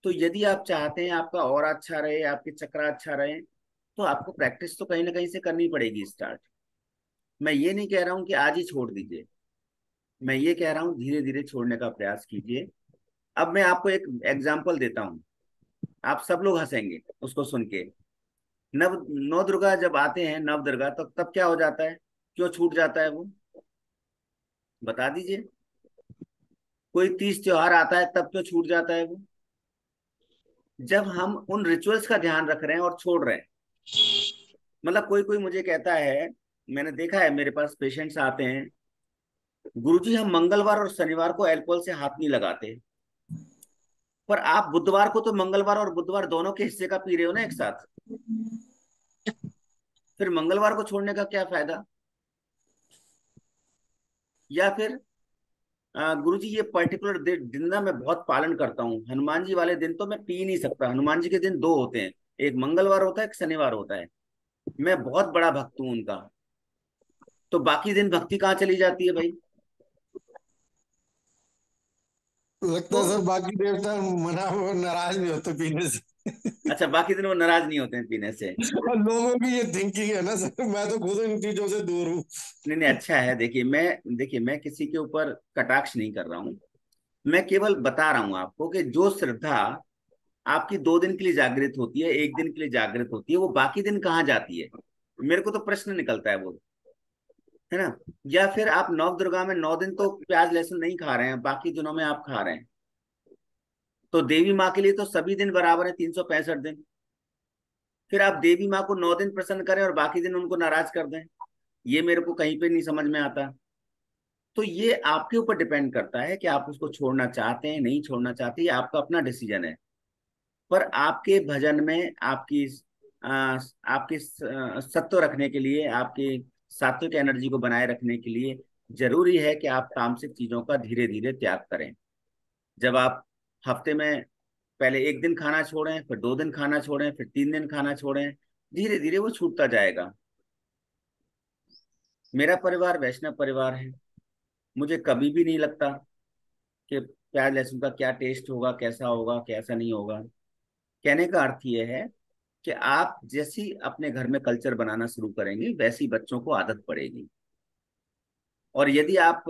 तो यदि आप चाहते हैं आपका और अच्छा रहे, आपके चक्र अच्छा रहे, तो आपको प्रैक्टिस तो कहीं ना कहीं से करनी पड़ेगी स्टार्ट। मैं ये नहीं कह रहा हूं कि आज ही छोड़ दीजिए, मैं ये कह रहा हूं धीरे धीरे छोड़ने का प्रयास कीजिए। अब मैं आपको एक एग्जाम्पल देता हूं, आप सब लोग हंसेंगे उसको सुन के। नव दुर्गा जब आते हैं, नव दुर्गा, तो तब क्या हो जाता है, क्यों छूट जाता है वो, बता दीजिए। कोई तीज त्योहार आता है तब क्यों छूट जाता है वो, जब हम उन रिचुअल्स का ध्यान रख रहे हैं और छोड़ रहे हैं। मतलब कोई कोई मुझे कहता है, मैंने देखा है मेरे पास पेशेंट्स आते हैं, गुरुजी हम मंगलवार और शनिवार को अल्कोहल से हाथ नहीं लगाते, पर आप बुधवार को तो मंगलवार और बुधवार दोनों के हिस्से का पी रहे हो ना एक साथ, फिर मंगलवार को छोड़ने का क्या फायदा। या फिर गुरुजी ये पर्टिकुलर दिन ना मैं बहुत पालन करता हूँ, हनुमान जी वाले दिन तो मैं पी नहीं सकता। हनुमान जी के दिन दो होते हैं, एक मंगलवार होता है, एक शनिवार होता है, मैं बहुत बड़ा भक्त हूँ उनका। तो बाकी दिन भक्ति कहाँ चली जाती है भाई। लगता है सर बाकी देवता मना वो नाराज नहीं होते पीने से। अच्छा, बाकी दिन वो नाराज नहीं होते हैं पीने से। और लोगों की ये थिंकिंग है ना सर, मैं तो खुद इन चीजों से दूर हूँ। नहीं नहीं, अच्छा है। देखिए मैं किसी के ऊपर कटाक्ष नहीं कर रहा हूँ, मैं केवल बता रहा हूँ आपको कि जो श्रद्धा आपकी 2 दिन के लिए जागृत होती है, एक दिन के लिए जागृत होती है, वो बाकी दिन कहाँ जाती है, मेरे को तो प्रश्न निकलता है वो, है ना। या फिर आप नव दुर्गा में 9 दिन तो प्याज लहसुन नहीं खा रहे हैं, बाकी दिनों में आप खा रहे हैं, तो देवी माँ के लिए तो सभी दिन बराबर है, 365 दिन। फिर आप देवी माँ को 9 दिन प्रसन्न करें और बाकी दिन उनको नाराज कर दें, ये मेरे को कहीं पे नहीं समझ में आता। तो ये आपके ऊपर डिपेंड करता है कि आप उसको छोड़ना चाहते हैं, नहीं छोड़ना चाहते, ये आपका अपना डिसीजन है। पर आपके भजन में आपकी सत्व रखने के लिए, आपकी सात्विक एनर्जी को बनाए रखने के लिए जरूरी है कि आप तामसिक चीजों का धीरे धीरे त्याग करें। जब आप हफ्ते में पहले एक दिन खाना छोड़ें, फिर 2 दिन खाना छोड़ें, फिर 3 दिन खाना छोड़ें, धीरे धीरे वो छूटता जाएगा। मेरा परिवार वैष्णव परिवार है, मुझे कभी भी नहीं लगता कि प्याज लहसुन का क्या टेस्ट होगा, कैसा होगा, कैसा नहीं होगा। कहने का अर्थ ये है कि आप जैसी अपने घर में कल्चर बनाना शुरू करेंगे, वैसी बच्चों को आदत पड़ेगी। और यदि आप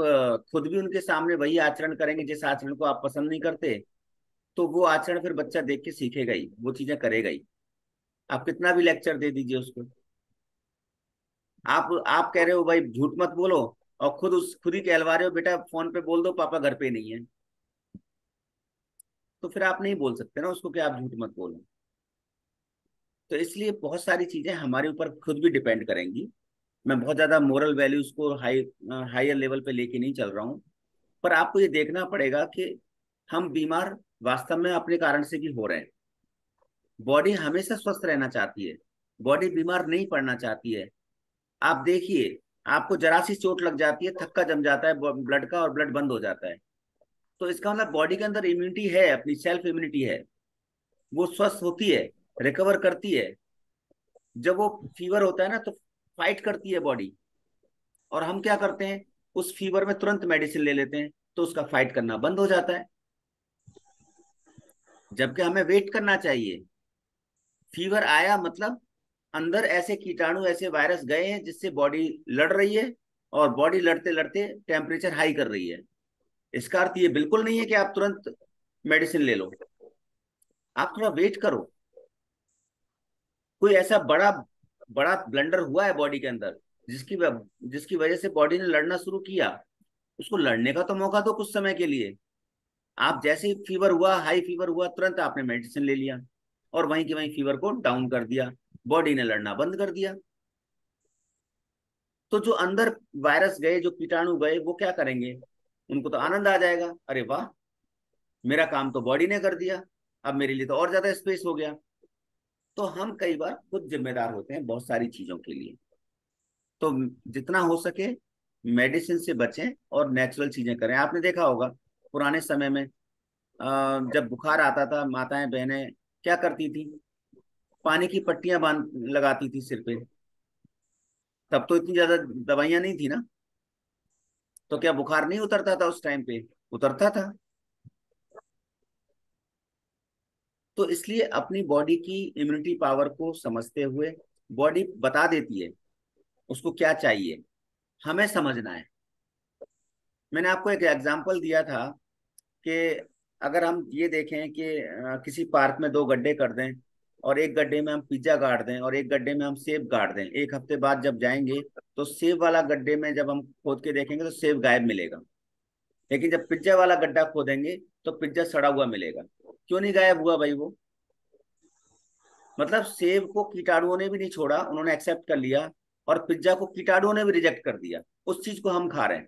खुद भी उनके सामने वही आचरण करेंगे जिस आचरण को आप पसंद नहीं करते, तो वो आचरण फिर बच्चा देख के सीखेगा ही, वो चीजें करेगा ही। आप कितना भी लेक्चर दे दीजिए उसको, आप कह रहे हो भाई झूठ मत बोलो, और खुद ही कहलवा रहे हो बेटा फोन पे बोल दो पापा घर पे नहीं है, तो फिर आप नहीं बोल सकते ना उसको कि आप झूठ मत बोलो। तो इसलिए बहुत सारी चीजें हमारे ऊपर खुद भी डिपेंड करेंगी। मैं बहुत ज्यादा मोरल वैल्यूज को हायर लेवल पे लेके नहीं चल रहा हूँ, पर आपको ये देखना पड़ेगा कि हम बीमार वास्तव में अपने कारण से भी हो रहे हैं। बॉडी हमेशा स्वस्थ रहना चाहती है, बॉडी बीमार नहीं पड़ना चाहती है। आप देखिए, आपको जरा सी चोट लग जाती है, थक्का जम जाता है ब्लड का, और ब्लड बंद हो जाता है, तो इसका मतलब बॉडी के अंदर इम्यूनिटी है, अपनी सेल्फ इम्यूनिटी है, वो स्वस्थ होती है, रिकवर करती है। जब वो फीवर होता है ना, तो फाइट करती है बॉडी, और हम क्या करते हैं, उस फीवर में तुरंत मेडिसिन ले लेते हैं, तो उसका फाइट करना बंद हो जाता है। जबकि हमें वेट करना चाहिए। फीवर आया मतलब अंदर ऐसे कीटाणु, ऐसे वायरस गए हैं जिससे बॉडी लड़ रही है, और बॉडी लड़ते लड़ते टेम्परेचर हाई कर रही है। इसका अर्थ ये बिल्कुल नहीं है कि आप तुरंत मेडिसिन ले लो, आप थोड़ा वेट करो। कोई ऐसा बड़ा बड़ा ब्लंडर हुआ है बॉडी के अंदर, जिसकी वजह से बॉडी ने लड़ना शुरू किया, उसको लड़ने का तो मौका दो कुछ समय के लिए। आप जैसे ही फीवर हुआ, हाई फीवर हुआ, तुरंत आपने मेडिसिन ले लिया और वहीं की वहीं फीवर को डाउन कर दिया, बॉडी ने लड़ना बंद कर दिया। तो जो अंदर वायरस गए, जो कीटाणु गए, वो क्या करेंगे, उनको तो आनंद आ जाएगा, अरे वाह मेरा काम तो बॉडी ने कर दिया, अब मेरे लिए तो और ज्यादा स्पेस हो गया। तो हम कई बार खुद जिम्मेदार होते हैं बहुत सारी चीजों के लिए। तो जितना हो सके मेडिसिन से बचें और नेचुरल चीजें करें। आपने देखा होगा पुराने समय में जब बुखार आता था, माताएं बहनें क्या करती थी, पानी की पट्टियां बांध लगाती थी सिर पे। तब तो इतनी ज्यादा दवाइयां नहीं थी ना, तो क्या बुखार नहीं उतरता था उस टाइम पे? उतरता था। तो इसलिए अपनी बॉडी की इम्यूनिटी पावर को समझते हुए, बॉडी बता देती है उसको क्या चाहिए, हमें समझना है। मैंने आपको एक एग्जांपल दिया था कि अगर हम ये देखें कि किसी पार्क में 2 गड्ढे कर दें और एक गड्ढे में हम पिज्जा गाड़ दें और एक गड्ढे में हम सेब गाड़ दें, 1 हफ्ते बाद जब जाएंगे तो सेब वाला गड्ढे में जब हम खोद के देखेंगे तो सेब गायब मिलेगा, लेकिन जब पिज्जा वाला गड्ढा खोदेंगे तो पिज्जा सड़ा हुआ मिलेगा। क्यों नहीं गायब हुआ भाई? वो मतलब सेब को कीटाणुओं ने भी नहीं छोड़ा, उन्होंने एक्सेप्ट कर लिया, और पिज्जा को कीटाणुओं ने भी रिजेक्ट कर दिया, उस चीज को हम खा रहे हैं।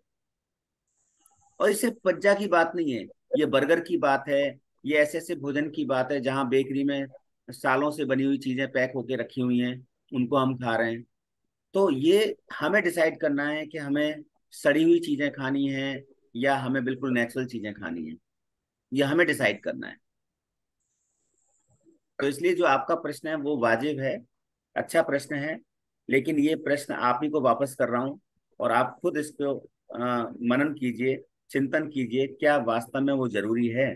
और ये सिर्फ पिज्जा की बात नहीं है, ये बर्गर की बात है, ये ऐसे ऐसे भोजन की बात है जहां बेकरी में सालों से बनी हुई चीजें पैक होके रखी हुई हैं, उनको हम खा रहे हैं। तो ये हमें डिसाइड करना है कि हमें सड़ी हुई चीजें खानी है या हमें बिल्कुल नेचुरल चीजें खानी है, ये हमें डिसाइड करना है। तो इसलिए जो आपका प्रश्न है वो वाजिब है, अच्छा प्रश्न है, लेकिन ये प्रश्न आप ही को वापस कर रहा हूँ, और आप खुद इसको मनन कीजिए, चिंतन कीजिए, क्या वास्तव में वो जरूरी है।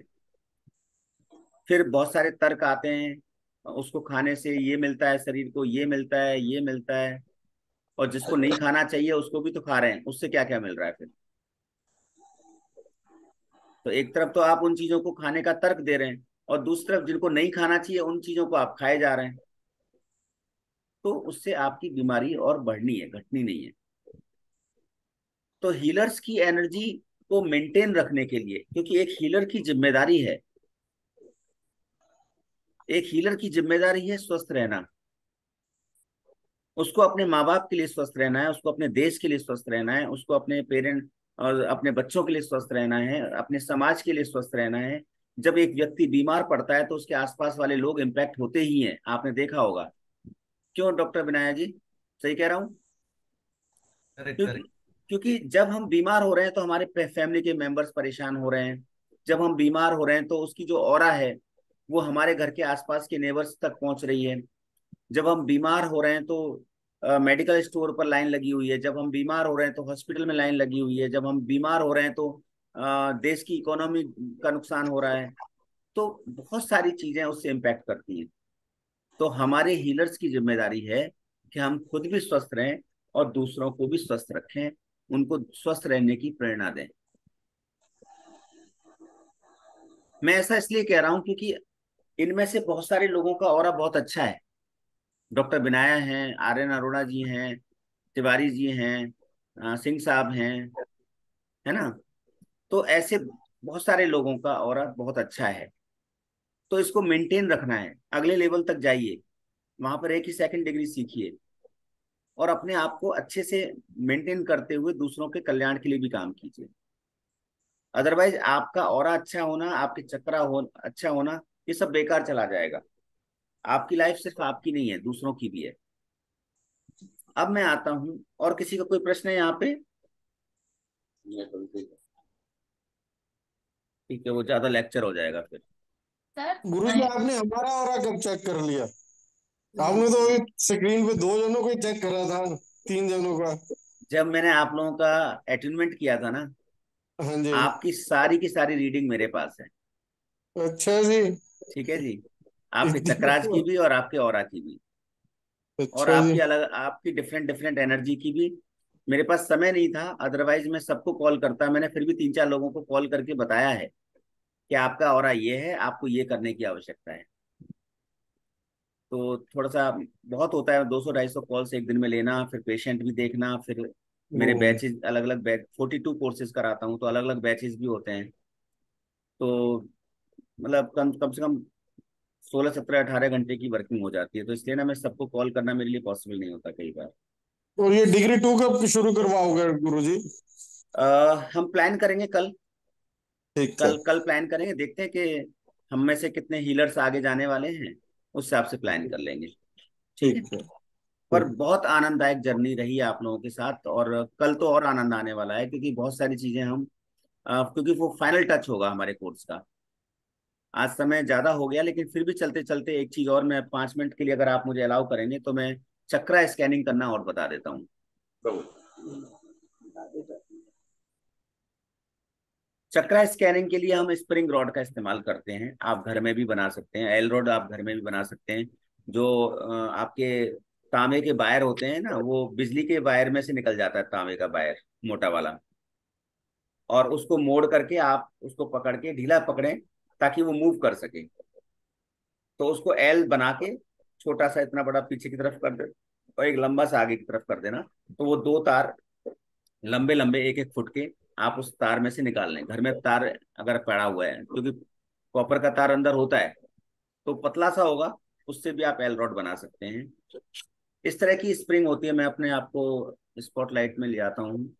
फिर बहुत सारे तर्क आते हैं, उसको खाने से ये मिलता है, शरीर को ये मिलता है, ये मिलता है, और जिसको नहीं खाना चाहिए उसको भी तो खा रहे हैं, उससे क्या क्या मिल रहा है फिर? तो एक तरफ तो आप उन चीजों को खाने का तर्क दे रहे हैं, और दूसरी तरफ जिनको नहीं खाना चाहिए उन चीजों को आप खाए जा रहे हैं, तो उससे आपकी बीमारी और बढ़नी है, घटनी नहीं है। तो हीलर्स की एनर्जी को मेंटेन रखने के लिए, क्योंकि एक हीलर की जिम्मेदारी है, एक हीलर की जिम्मेदारी है स्वस्थ रहना। उसको अपने माँ बाप के लिए स्वस्थ रहना है, उसको अपने देश के लिए स्वस्थ रहना है, उसको अपने पेरेंट और अपने बच्चों के लिए स्वस्थ रहना है, अपने समाज के लिए स्वस्थ रहना है। जब एक व्यक्ति बीमार पड़ता है तो उसके आसपास वाले लोग इम्पैक्ट होते ही हैं, आपने देखा होगा। क्यों डॉक्टर विनाया जी, सही कह रहा हूँ? करेक्ट क्योंकि करेक्ट। क्योंकि जब हम बीमार हो रहे हैं तो हमारे फैमिली के मेंबर्स परेशान हो रहे हैं। जब हम बीमार हो रहे हैं तो उसकी जो ऑरा है वो हमारे घर के आसपास के नेबर्स तक पहुंच रही है। जब हम बीमार हो रहे हैं तो मेडिकल स्टोर पर लाइन लगी हुई है, जब हम बीमार हो रहे हैं तो हॉस्पिटल में लाइन लगी हुई है, जब हम बीमार हो रहे हैं तो देश की इकोनॉमी का नुकसान हो रहा है। तो बहुत सारी चीजें उससे इम्पैक्ट करती हैं। तो हमारे हीलर्स की जिम्मेदारी है कि हम खुद भी स्वस्थ रहें और दूसरों को भी स्वस्थ रखें, उनको स्वस्थ रहने की प्रेरणा दें। मैं ऐसा इसलिए कह रहा हूं क्योंकि इनमें से बहुत सारे लोगों का ऑरा बहुत अच्छा है। डॉक्टर विनाया हैं, आर्यन अरोड़ा जी हैं, तिवारी जी हैं, सिंह साहब हैं, है ना? तो ऐसे बहुत सारे लोगों का ऑरा बहुत अच्छा है। तो इसको मेंटेन रखना है, अगले लेवल तक जाइए, वहां पर एक ही सेकंड डिग्री सीखिए, और अपने आप को अच्छे से मेंटेन करते हुए दूसरों के कल्याण के लिए भी काम कीजिए। अदरवाइज आपका ऑरा अच्छा होना, आपके चक्रा हो अच्छा होना, ये सब बेकार चला जाएगा। आपकी लाइफ सिर्फ आपकी नहीं है, दूसरों की भी है। अब मैं आता हूं, और किसी का कोई प्रश्न है यहाँ पे? ठीक है, वो ज्यादा लेक्चर हो जाएगा फिर। गुरुजी आपने हमारा ऑरा कब चेक कर लिया? आपने तो स्क्रीन पे 2 जनों को ही चेक करा था, 3 जनों का। जब मैंने आप लोगों का अटेंडमेंट किया था ना, हाँ जी। आपकी सारी की सारी रीडिंग मेरे पास है। अच्छा जी। ठीक है जी, आपके चक्रास की इतनी- भी और आपके ऑरा की भी, और अच्छा जी। आपकी अलग, आपकी डिफरेंट डिफरेंट एनर्जी की भी। मेरे पास समय नहीं था, अदरवाइज मैं सबको कॉल करता। मैंने फिर भी 3-4 लोगों को कॉल करके बताया है कि आपका ऑरा ये है, आपको ये करने की आवश्यकता है। तो थोड़ा सा बहुत होता है, 200-250 कॉल्स एक दिन में लेना, फिर पेशेंट भी देखना, फिर मेरे वो बैचेज अलग अलग बैच, 42 कोर्सेज कराता हूँ तो अलग अलग बैचेज भी होते हैं। तो मतलब कम कम से कम 16-17-18 घंटे की वर्किंग हो जाती है, तो इसलिए ना मैं सबको कॉल करना मेरे लिए पॉसिबल नहीं होता कई बार। और ये डिग्री 2 कब शुरू करवाओगे गुरुजी? हम प्लान करेंगे कल। ठीक है। कल कल प्लान करेंगे, देखते हैं कि हम में से कितने हीलर्स आगे जाने वाले हैं, उस हिसाब से प्लान कर लेंगे। ठीक है। ठीक है। पर बहुत आनंददायक जर्नी रही आप लोगों के साथ, और कल तो और आनंद आने वाला है, क्योंकि बहुत सारी चीजें हम क्योंकि वो फाइनल टच होगा हमारे कोर्स का। आज समय ज्यादा हो गया, लेकिन फिर भी चलते चलते एक चीज और, मैं 5 मिनट के लिए अगर आप मुझे अलाउ करेंगे तो मैं चक्रा स्कैनिंग करना और बता देता हूँ। चक्रा स्कैनिंग के लिए हम स्प्रिंग रॉड का इस्तेमाल करते हैं। आप घर में भी बना सकते हैं, एल रॉड आप घर में भी बना सकते हैं। जो आपके तांबे के वायर होते हैं ना, वो बिजली के वायर में से निकल जाता है, तांबे का वायर मोटा वाला, और उसको मोड़ करके आप उसको पकड़ के ढीला पकड़ें ताकि वो मूव कर सके। तो उसको एल बना के छोटा सा इतना बड़ा पीछे की तरफ कर दे और एक लंबा सा आगे की तरफ कर देना, तो वो 2 तार लंबे लंबे 1-1 फुट के आप उस तार में से निकाल लें। घर में तार अगर पड़ा हुआ है, क्योंकि कॉपर का तार अंदर होता है तो पतला सा होगा, उससे भी आप एल रॉड बना सकते हैं। इस तरह की स्प्रिंग होती है। मैं अपने आप को स्पॉटलाइट में ले आता हूँ।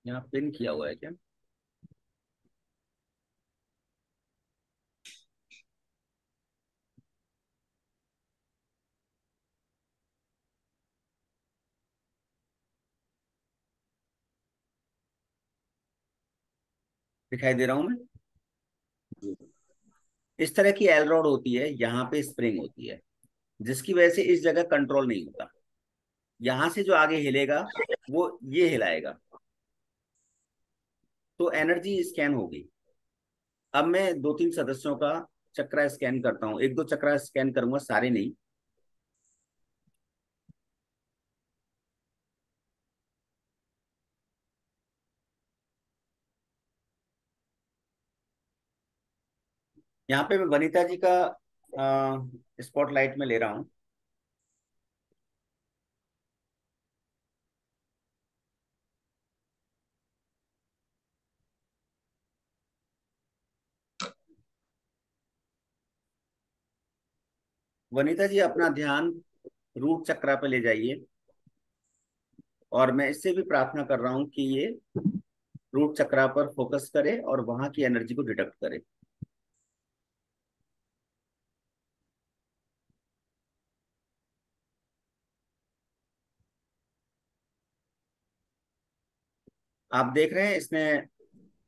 यहाँ पिन किया हुआ है क्या? दिखाई दे रहा हूँ मैं? इस तरह की एल रॉड होती है, यहाँ पे स्प्रिंग होती है, जिसकी वजह से इस जगह कंट्रोल नहीं होता। यहां से जो आगे हिलेगा वो ये हिलाएगा, तो एनर्जी स्कैन होगी। अब मैं 2-3 सदस्यों का चक्रा स्कैन करता हूँ, 1-2 चक्रा स्कैन करूंगा, सारे नहीं। यहाँ पे मैं वनीता जी का स्पॉटलाइट में ले रहा हूँ। वनीता जी अपना ध्यान रूट चक्रा पे ले जाइए, और मैं इससे भी प्रार्थना कर रहा हूँ कि ये रूट चक्रा पर फोकस करे और वहां की एनर्जी को डिटेक्ट करे। आप देख रहे हैं इसने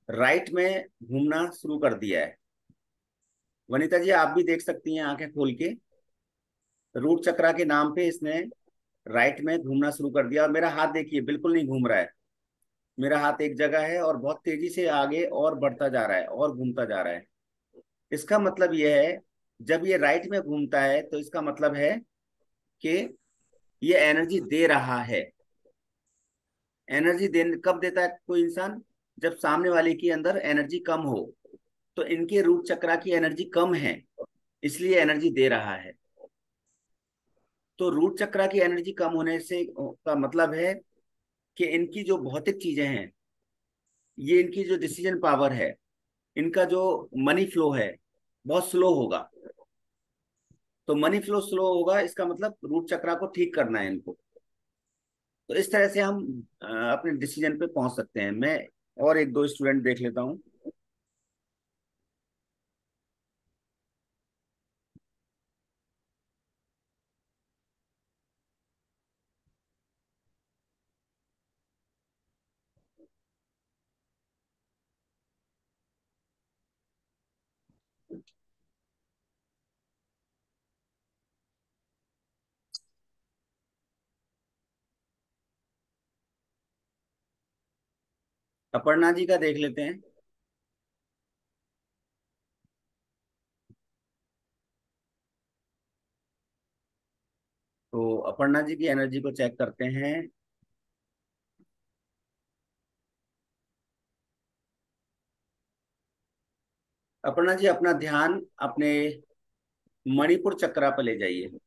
राइट में घूमना शुरू कर दिया है। वनीता जी आप भी देख सकती हैं आंखें खोल के। रूट चक्रा के नाम पे इसने राइट में घूमना शुरू कर दिया, और मेरा हाथ देखिए बिल्कुल नहीं घूम रहा है। मेरा हाथ एक जगह है और बहुत तेजी से आगे और बढ़ता जा रहा है और घूमता जा रहा है। इसका मतलब यह है, जब ये राइट में घूमता है तो इसका मतलब है कि ये एनर्जी दे रहा है। एनर्जी दे कब देता है कोई इंसान? जब सामने वाले के अंदर एनर्जी कम हो। तो इनके रूट चक्रा की एनर्जी कम है, इसलिए एनर्जी दे रहा है। तो रूट चक्रा की एनर्जी कम होने से का मतलब है कि इनकी जो भौतिक चीजें हैं, ये इनकी जो डिसीजन पावर है, इनका जो मनी फ्लो है, बहुत स्लो होगा। तो मनी फ्लो स्लो होगा, इसका मतलब रूट चक्रा को ठीक करना है इनको। तो इस तरह से हम अपने डिसीजन पे पहुंच सकते हैं। मैं और 1-2 स्टूडेंट देख लेता हूँ। अपर्णा जी का देख लेते हैं। तो अपर्णा जी की एनर्जी को चेक करते हैं। अपर्णा जी अपना ध्यान अपने मणिपुर चक्रा पर ले जाइए।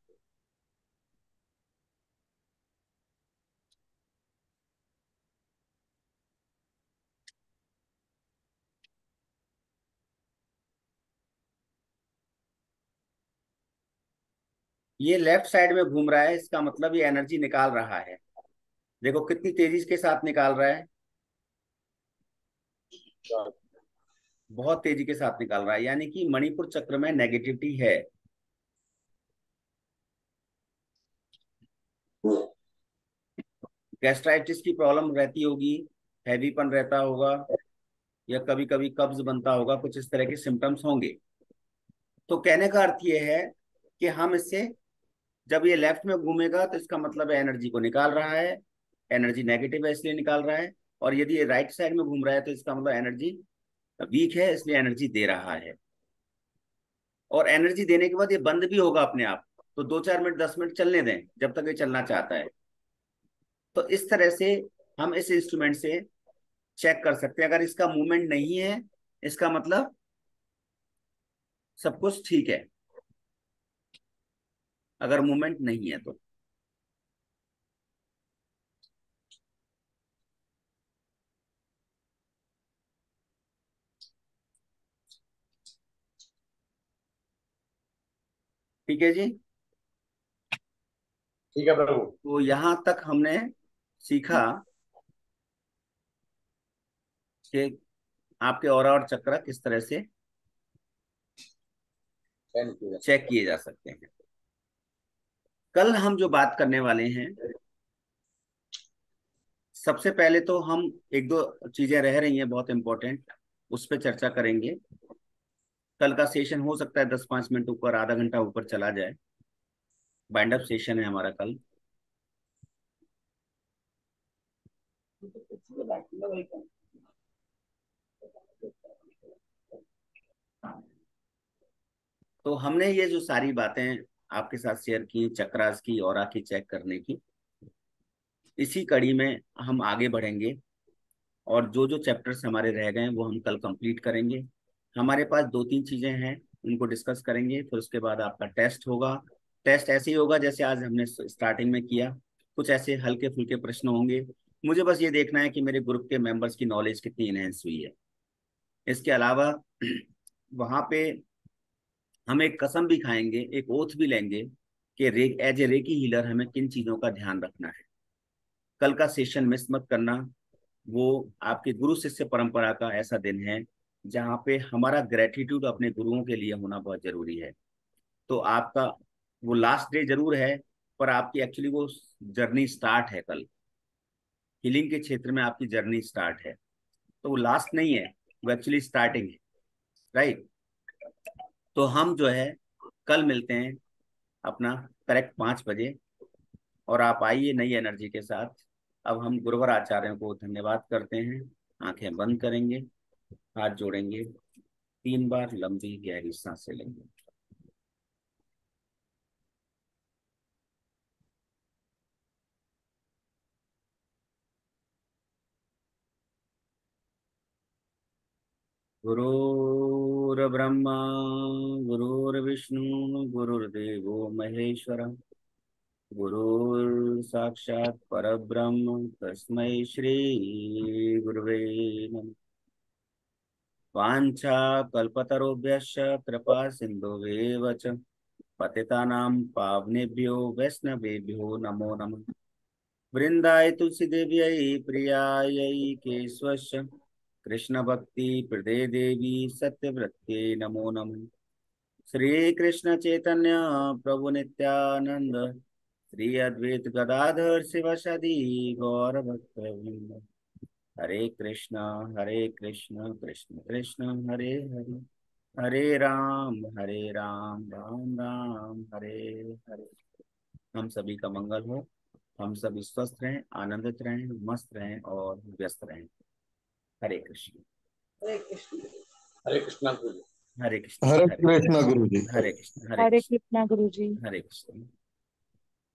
ये लेफ्ट साइड में घूम रहा है, इसका मतलब ये एनर्जी निकाल रहा है। देखो कितनी तेजी के साथ निकाल रहा है। बहुत तेजी के साथ निकाल रहा है, यानी कि मणिपुर चक्र में नेगेटिविटी है। गैस्ट्राइटिस की प्रॉब्लम रहती होगी, हैवीपन रहता होगा, या कभी कभी कब्ज बनता होगा, कुछ इस तरह के सिम्टम्स होंगे। तो कहने का अर्थ ये है कि हम इससे, जब ये लेफ्ट में घूमेगा तो इसका मतलब है एनर्जी को निकाल रहा है, एनर्जी नेगेटिव है इसलिए निकाल रहा है। और यदि ये राइट साइड में घूम रहा है तो इसका मतलब एनर्जी वीक है इसलिए एनर्जी दे रहा है। और एनर्जी देने के बाद ये बंद भी होगा अपने आप, तो 2-4 मिनट 10 मिनट चलने दें जब तक ये चलना चाहता है। तो इस तरह से हम इस इंस्ट्रूमेंट से चेक कर सकते हैं। अगर इसका मूवमेंट नहीं है इसका मतलब सब कुछ ठीक है, अगर मूवमेंट नहीं है तो। ठीक है जी। ठीक है प्रभु। तो यहां तक हमने सीखा कि आपके ऑरा और चक्र किस तरह से चेक किए जा सकते हैं। कल हम जो बात करने वाले हैं, सबसे पहले तो हम एक दो चीजें रह रही हैं बहुत इंपॉर्टेंट, उस पर चर्चा करेंगे। कल का सेशन हो सकता है 10-5 मिनट ऊपर, आधा घंटा ऊपर चला जाए। बाइंड अप सेशन है हमारा कल। तो हमने ये जो सारी बातें आपके साथ शेयर की, चक्रास की, ऑरा की चेक करने की, इसी कड़ी में हम आगे बढ़ेंगे। और जो जो चैप्टर्स हमारे रह गए हैं वो हम कल कंप्लीट करेंगे। हमारे पास 2-3 चीजें हैं, उनको डिस्कस करेंगे। फिर उसके बाद आपका टेस्ट होगा। टेस्ट ऐसे ही होगा जैसे आज हमने स्टार्टिंग में किया, कुछ ऐसे हल्के फुल्के प्रश्न होंगे। मुझे बस ये देखना है कि मेरे ग्रुप के मेंबर्स की नॉलेज कितनी इनहेंस हुई है। इसके अलावा वहां पे हम एक कसम भी खाएंगे, एक ओथ भी लेंगे कि एज ए रेकी हीलर हमें किन चीजों का ध्यान रखना है। कल का सेशन मिस मत करना। वो आपके गुरु शिष्य परंपरा का ऐसा दिन है जहाँ पे हमारा ग्रेटिट्यूड अपने गुरुओं के लिए होना बहुत जरूरी है। तो आपका वो लास्ट डे जरूर है, पर आपकी एक्चुअली वो जर्नी स्टार्ट है। कल हीलिंग के क्षेत्र में आपकी जर्नी स्टार्ट है, तो वो लास्ट नहीं है, वो एक्चुअली स्टार्टिंग है। राइट। तो हम जो है कल मिलते हैं अपना करेक्ट 5 बजे, और आप आइए नई एनर्जी के साथ। अब हम गुरुवर आचार्यों को धन्यवाद करते हैं। आंखें बंद करेंगे, हाथ जोड़ेंगे, 3 बार लंबी गहरी सांसें लेंगे। गुरुर्ब्रह्मा गुरुर्विष्णु गुरुर्देवो महेश्वर, गुरुर् साक्षात् परब्रह्म तस्मै श्री गुरुवे नमः। वाञ्छा कल्पतरुभ्यश्च कृपा सिन्धुभ्येव च पतितानां पावनेभ्यो वैष्णवेभ्यो नमो नमः। वृंदाय तुलसी देव्यै प्रियायै केशवस्य कृष्ण भक्ति प्रदे देवी सत्यव्रत्यै नमो नमः। श्री कृष्ण चैतन्य प्रभु नित्यानंद श्री अद्वैत गदाधर शिवासादि गौर भक्तवृंद। हरे कृष्ण कृष्ण कृष्ण हरे हरे, हरे राम राम राम हरे हरे। हम सभी का मंगल हो, हम सभी स्वस्थ रहें, आनंदित रहें, मस्त रहें और व्यस्त रहें। हरे कृष्ण। हरे कृष्ण। हरे कृष्णा गुरु। हरे कृष्ण। हरे हरे कृष्ण गुरु जी। हरे कृष्ण। हरे हरे कृष्ण। कृष्णा गुरुजी। हरे कृष्ण।